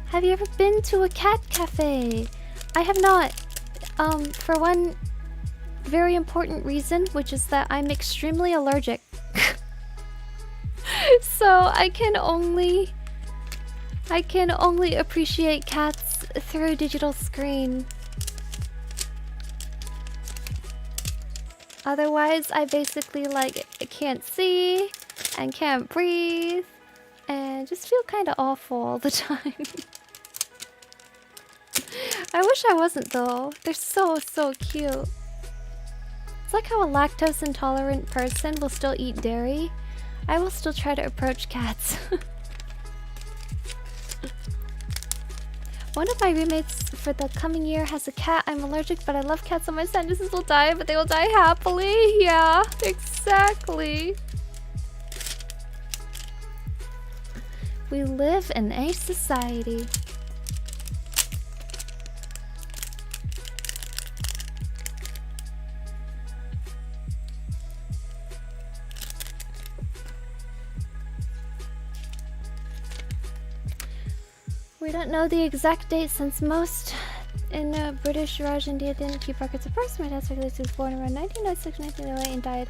Have you ever been to a cat cafe? I have not. For one very important reason, which is that I'm extremely allergic. So I can only appreciate cats through a digital screen. Otherwise, I basically can't see and can't breathe and just feel kind of awful all the time. I wish I wasn't though. They're so cute. It's like how a lactose intolerant person will still eat dairy. I will still try to approach cats. One of my roommates for the coming year has a cat. I'm allergic, but I love cats, so my sentences will die, but they will die happily. Yeah, exactly. We live in a society. We don't know the exact date since most in British Raj India didn't keep records of births. My dad speculates he was born around 1996, 1908 and died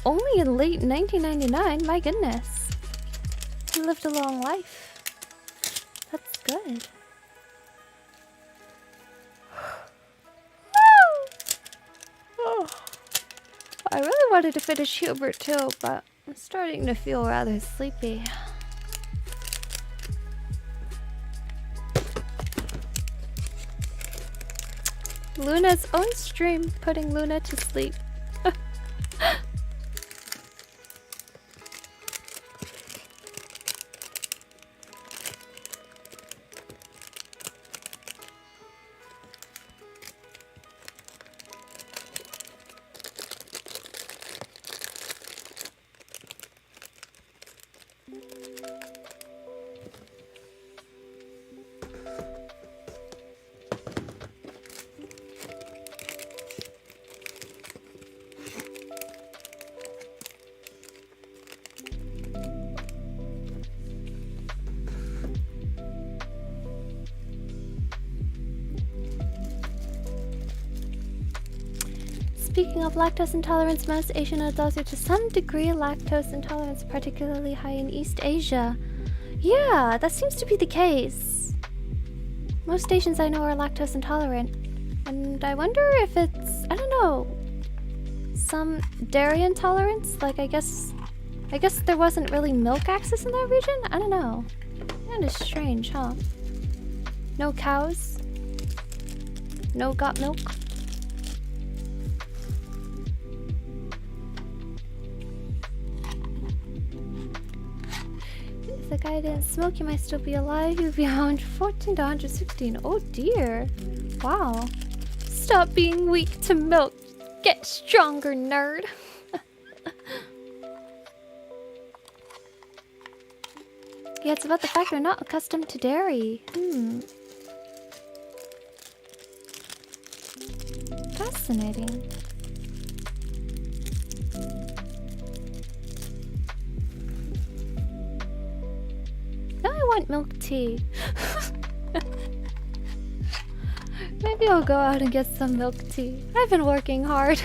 only in late 1999. My goodness. He lived a long life. That's good. Oh. I really wanted to finish Hubert too, but I'm starting to feel rather sleepy. Luna's own stream putting Luna to sleep. Speaking of lactose intolerance, most Asian adults are to some degree lactose intolerance, particularly high in East Asia. Yeah, that seems to be the case. Most Asians I know are lactose intolerant. And I wonder if it's, I don't know, some dairy intolerance? Like, I guess there wasn't really milk access in that region? I don't know. Kinda strange, huh? No cows? No got milk? If the guy didn't smoke, he might still be alive. He would be 114 to 116. Oh dear. Wow. Stop being weak to milk. Get stronger, nerd. Yeah, it's about the fact we're not accustomed to dairy. Fascinating. Now I want milk tea. Maybe I'll go out and get some milk tea. I've been working hard.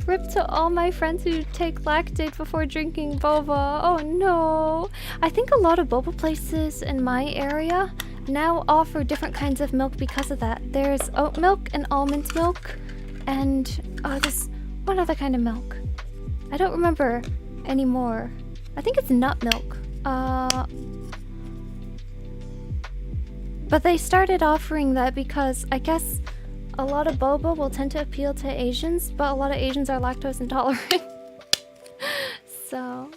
Rip to all my friends who take lactate before drinking boba. Oh no. I think a lot of boba places in my area now offer different kinds of milk because of that. There's oat milk and almond milk and there's one other kind of milk. I don't remember anymore. I think it's nut milk. But they started offering that because I guess a lot of boba will tend to appeal to Asians, but a lot of Asians are lactose intolerant. So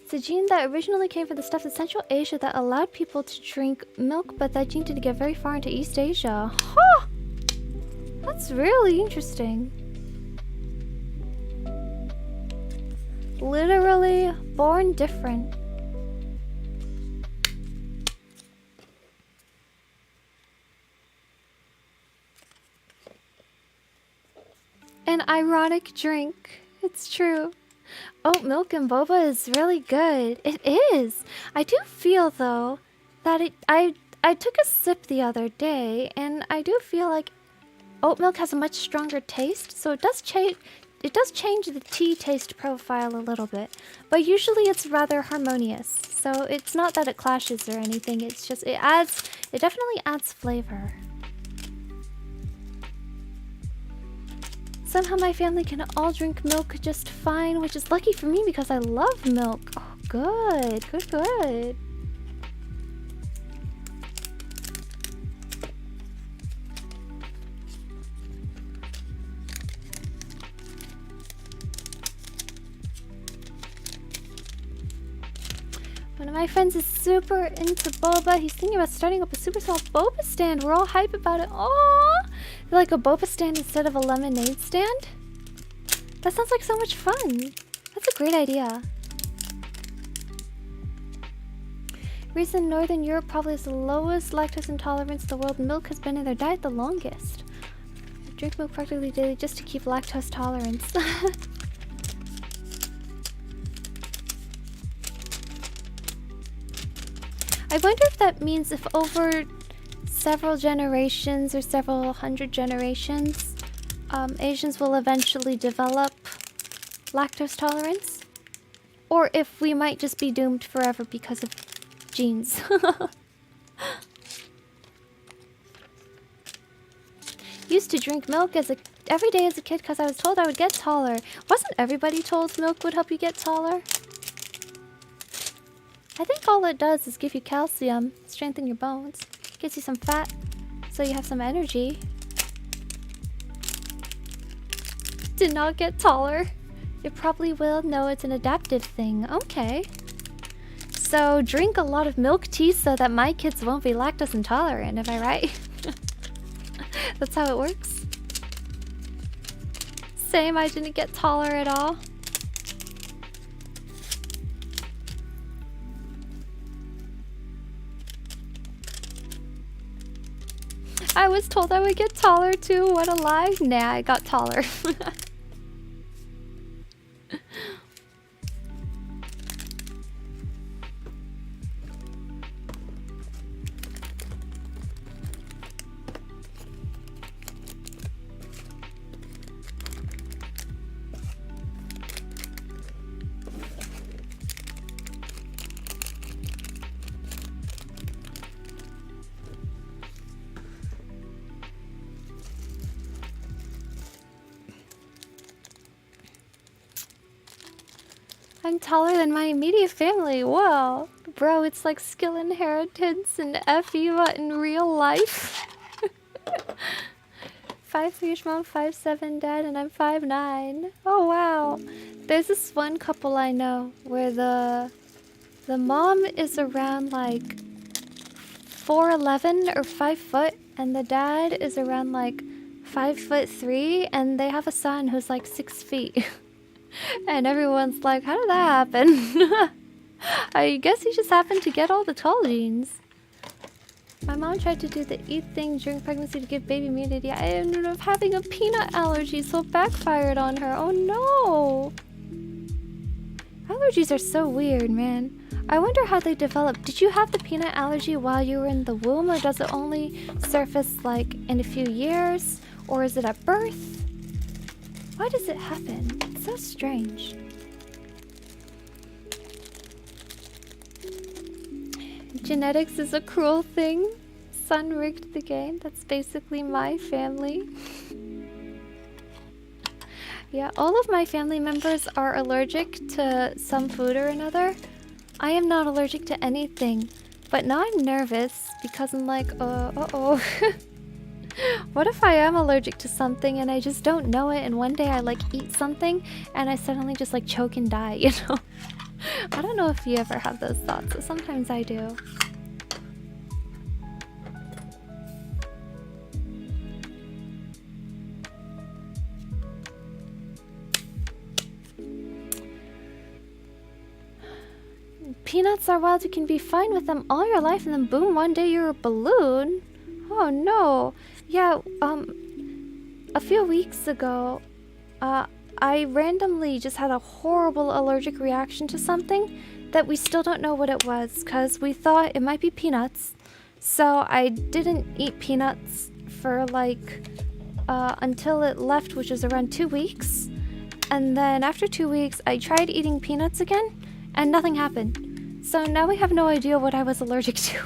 it's a gene that originally came from the stuff in Central Asia that allowed people to drink milk, but that gene didn't get very far into East Asia. Huh! That's really interesting. Literally born different. An ironic drink. It's true. Oat milk and boba is really good. It is. I do feel though that I took a sip the other day and I do feel like oat milk has a much stronger taste, so it does change the tea taste profile a little bit. But usually it's rather harmonious. So it's not that it clashes or anything. It's just it definitely adds flavor. Somehow my family can all drink milk just fine, which is lucky for me because I love milk. Oh, good. Good. One of my friends is super into boba. He's thinking about starting up a super small boba stand. We're all hype about it. Oh, like a boba stand instead of a lemonade stand? That sounds like so much fun. That's a great idea. Reason Northern Europe probably has the lowest lactose intolerance in the world. Milk has been in their diet the longest. I drink milk practically daily just to keep lactose tolerance. I wonder if that means if over several generations or several hundred generations, Asians will eventually develop lactose tolerance, or if we might just be doomed forever because of genes. Used to drink milk every day as a kid because I was told I would get taller. Wasn't everybody told milk would help you get taller? I think all it does is give you calcium, strengthen your bones, gives you some fat, so you have some energy. Did not get taller. You probably will know it's an adaptive thing. Okay. So drink a lot of milk tea so that my kids won't be lactose intolerant, am I right? That's how it works. Same, I didn't get taller at all. I was told I would get taller too. What a lie. Nah, I got taller. I'm taller than my immediate family. Whoa. Bro, it's like skill inheritance and FE but in real life. 5'3" mom, 5'7" dad, and I'm 5'9". Oh wow. There's this one couple I know where the mom is around like 4'11" or 5 foot, and the dad is around like 5'3", and they have a son who's like 6 feet. And everyone's like, how did that happen? I guess he just happened to get all the tall genes. My mom tried to do the eat thing during pregnancy to give baby immunity. I ended up having a peanut allergy, so it backfired on her. Oh no! Allergies are so weird, man. I wonder how they develop. Did you have the peanut allergy while you were in the womb, or does it only surface like in a few years? Or is it at birth? Why does it happen? It's so strange. Genetics is a cruel thing. Sun rigged the game. That's basically my family. Yeah, all of my family members are allergic to some food or another. I am not allergic to anything. But now I'm nervous because I'm like, uh-oh. What if I am allergic to something and I just don't know it, and one day I like eat something and I suddenly just like choke and die, you know? I don't know if you ever have those thoughts, but sometimes I do. Peanuts are wild. You can be fine with them all your life and then boom, one day you're a balloon. Oh no. Yeah, a few weeks ago, I randomly just had a horrible allergic reaction to something that we still don't know what it was, because we thought it might be peanuts. So I didn't eat peanuts for like, until it left, which was around 2 weeks. And then after 2 weeks, I tried eating peanuts again, and nothing happened. So now we have no idea what I was allergic to.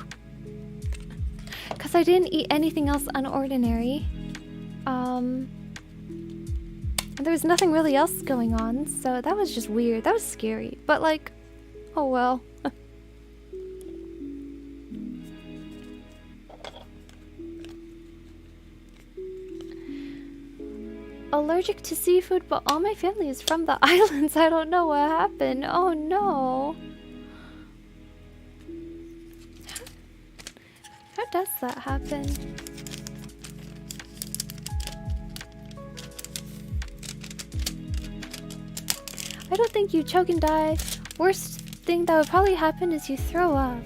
Because I didn't eat anything else unordinary. There was nothing really else going on, so that was just weird. That was scary. But like, oh well. Allergic to seafood, but all my family is from the islands. I don't know what happened. Oh no. that happen. I don't think you choke and die. Worst thing that would probably happen is you throw up.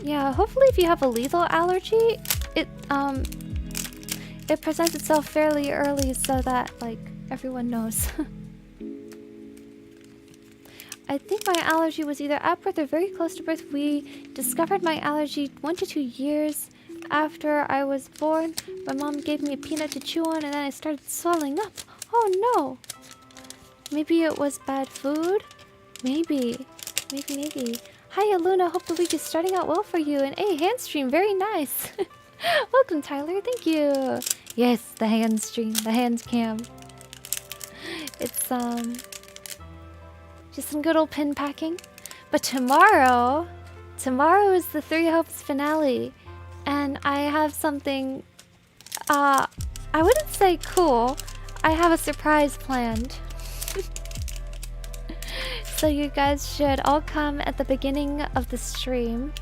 Yeah, hopefully if you have a lethal allergy, it presents itself fairly early so that, like, everyone knows. I think my allergy was either at birth or very close to birth. We discovered my allergy 1 to 2 years after I was born. My mom gave me a peanut to chew on and then I started swelling up. Oh no! Maybe it was bad food? Maybe. Maybe. Hiya Luna, hope the week is starting out well for you. And hey, hand stream, very nice. Welcome Tyler, thank you. Yes, the hand stream, the hand cam. It's just some good old pin packing. But tomorrow is the Three Hopes finale. And I have something, I wouldn't say cool. I have a surprise planned. So you guys should all come at the beginning of the stream.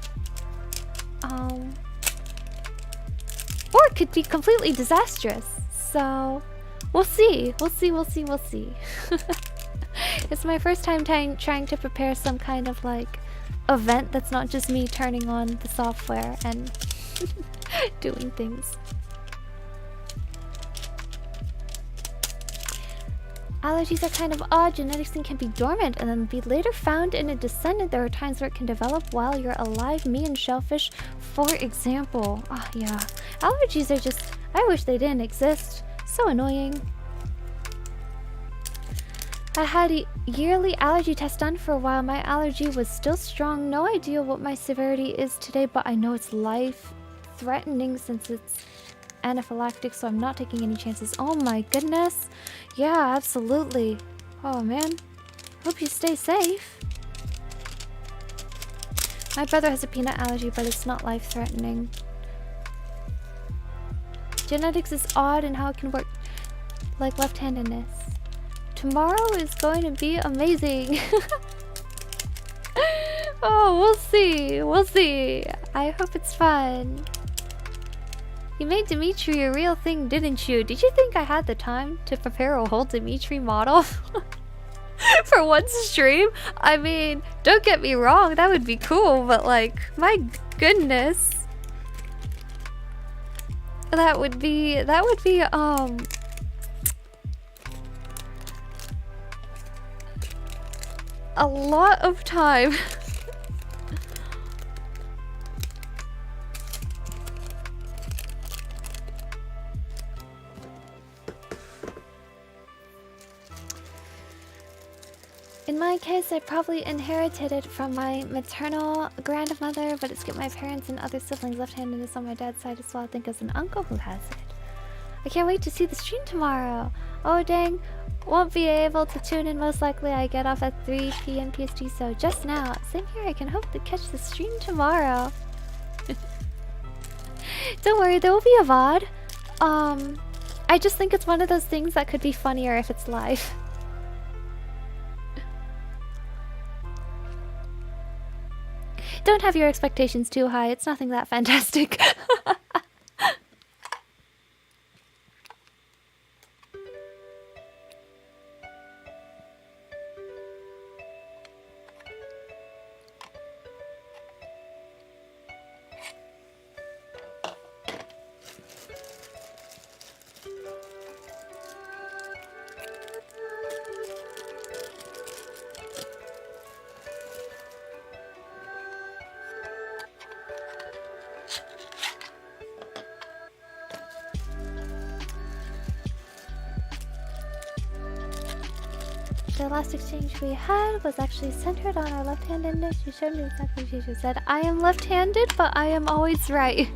Or it could be completely disastrous. So we'll see. It's my first time trying to prepare some kind of like event that's not just me turning on the software and doing things. Allergies are kind of odd. Genetics can be dormant and then be later found in a descendant. There are times where it can develop while you're alive. Me and shellfish, for example. Oh yeah. Allergies are just... I wish they didn't exist. So annoying. I had a yearly allergy test done for a while. My allergy was still strong. No idea what my severity is today, but I know it's life-threatening since it's anaphylactic, so I'm not taking any chances. Oh my goodness. Yeah, absolutely. Oh man. Hope you stay safe. My brother has a peanut allergy, but it's not life-threatening. Genetics is odd in how it can work like left-handedness. Tomorrow is going to be amazing. Oh, we'll see. I hope it's fun. You made Dimitri a real thing, didn't you? Did you think I had the time to prepare a whole Dimitri model for one stream? I mean, don't get me wrong, that would be cool, but like, my goodness. That would be a lot of time. In my case, I probably inherited it from my maternal grandmother, but it skipped my parents and other siblings. Left-handedness on my dad's side as well. I think there's an uncle who has it. I can't wait to see the stream tomorrow. Oh dang, won't be able to tune in most likely. I get off at 3 p.m. PST, so just now. Same here, I can hope to catch the stream tomorrow. Don't worry, there will be a VOD. I just think it's one of those things that could be funnier if it's live. Don't have your expectations too high, it's nothing that fantastic. The last exchange we had was actually centered on our left-handedness. You showed me exactly what you just said. I am left-handed, but I am always right.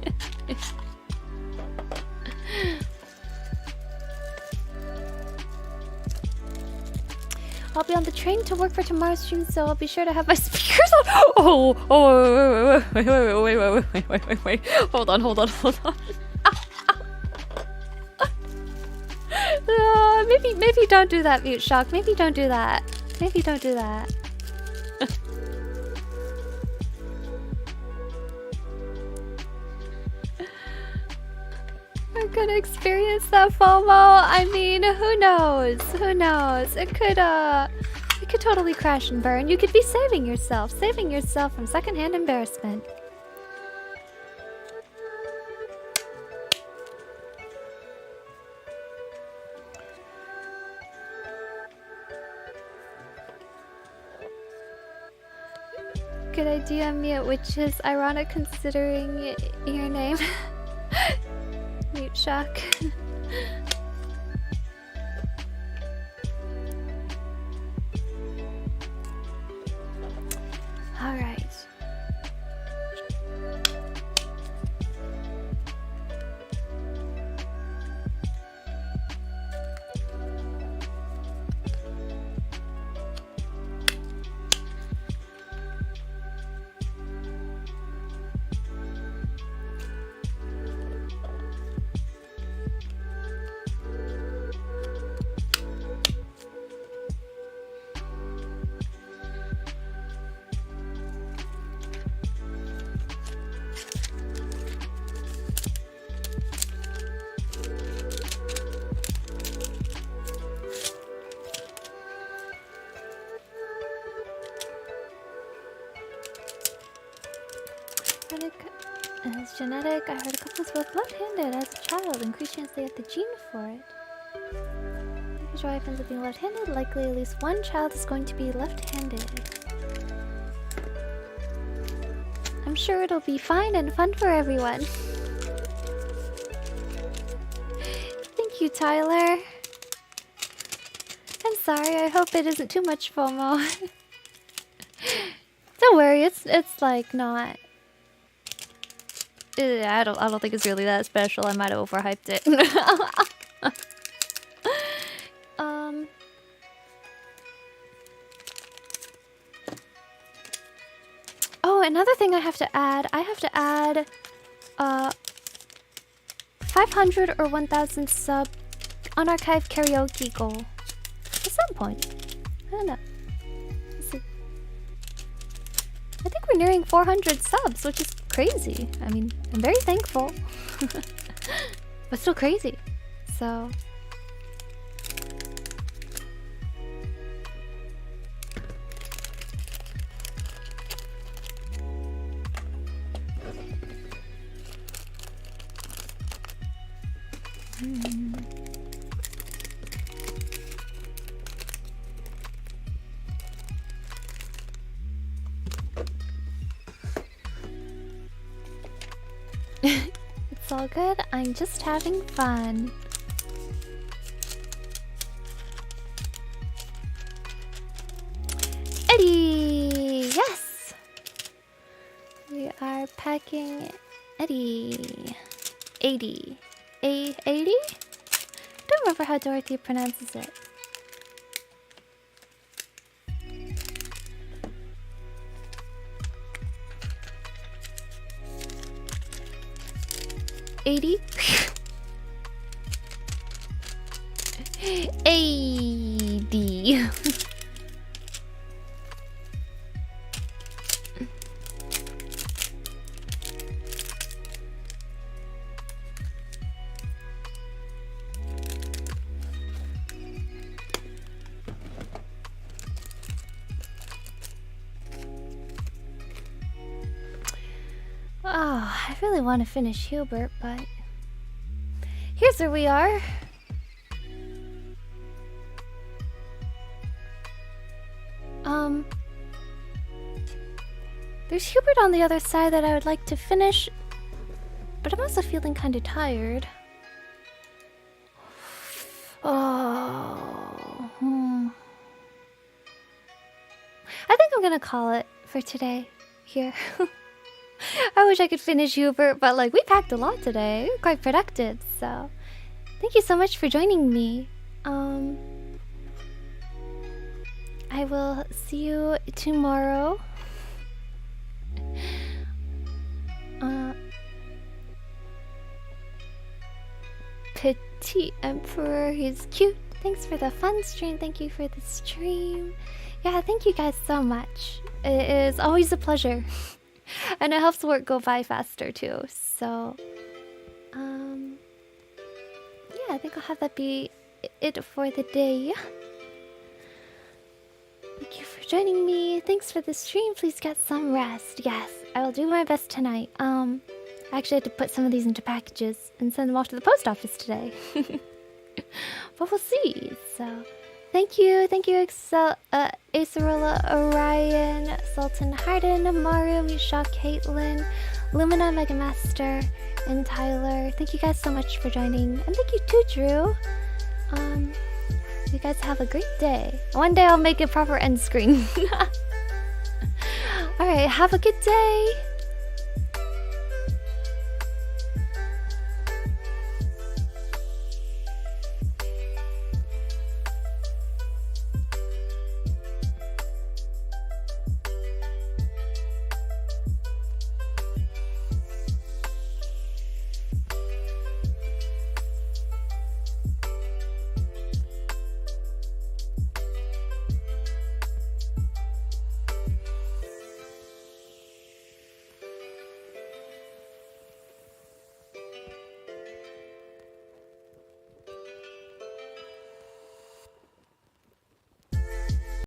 I'll be on the train to work for tomorrow's stream, so I'll be sure to have my speakers on. Oh, wait. Hold on. Maybe don't do that, Mute Shock. Maybe don't do that. I'm gonna experience that FOMO. I mean, who knows? Who knows? It could totally crash and burn. You could be saving yourself from secondhand embarrassment. Good idea, Mia, which is ironic considering your name. Mute shock. All right. It's genetic. I heard a couple was both left-handed as a child. Increased chance they have the gene for it. If your wife ends up being left-handed, likely at least one child is going to be left-handed. I'm sure it'll be fine and fun for everyone. Thank you, Tyler. I'm sorry. I hope it isn't too much FOMO. Don't worry. It's like not. I don't think it's really that special. I might have overhyped it. Oh, another thing I have to add. I have to add 500 or 1,000 sub unarchived karaoke goal at some point. I don't know. Let's see. I think we're nearing 400 subs, which is crazy. I mean, I'm very thankful. But still crazy. So it's all good. I'm just having fun. Eddie! Yes! We are packing Eddie. 80. 80? Don't remember how Dorothy pronounces it. $80? $80. Oh, I really want to finish Hubert, but here's where we are. There's Hubert on the other side that I would like to finish, but I'm also feeling kind of tired. Oh, I think I'm gonna call it for today here. I wish I could finish Hubert, but like we packed a lot today. We were quite productive, so thank you so much for joining me. I will see you tomorrow. Petite Emperor, he's cute. Thanks for the fun stream. Thank you for the stream. Yeah, thank you guys so much. It is always a pleasure. And it helps work go by faster too. So, yeah, I think I'll have that be it for the day. Thank you for joining me. Thanks for the stream. Please get some rest. Yes, I will do my best tonight. I actually had to put some of these into packages and send them off to the post office today. But we'll see. So, thank you, Acerola, Orion, Sultan Harden, Maru, Misha, Caitlin, Lumina, Megamaster, and Tyler. Thank you guys so much for joining, and thank you too, Drew. You guys have a great day. One day I'll make a proper end screen. Alright, have a good day.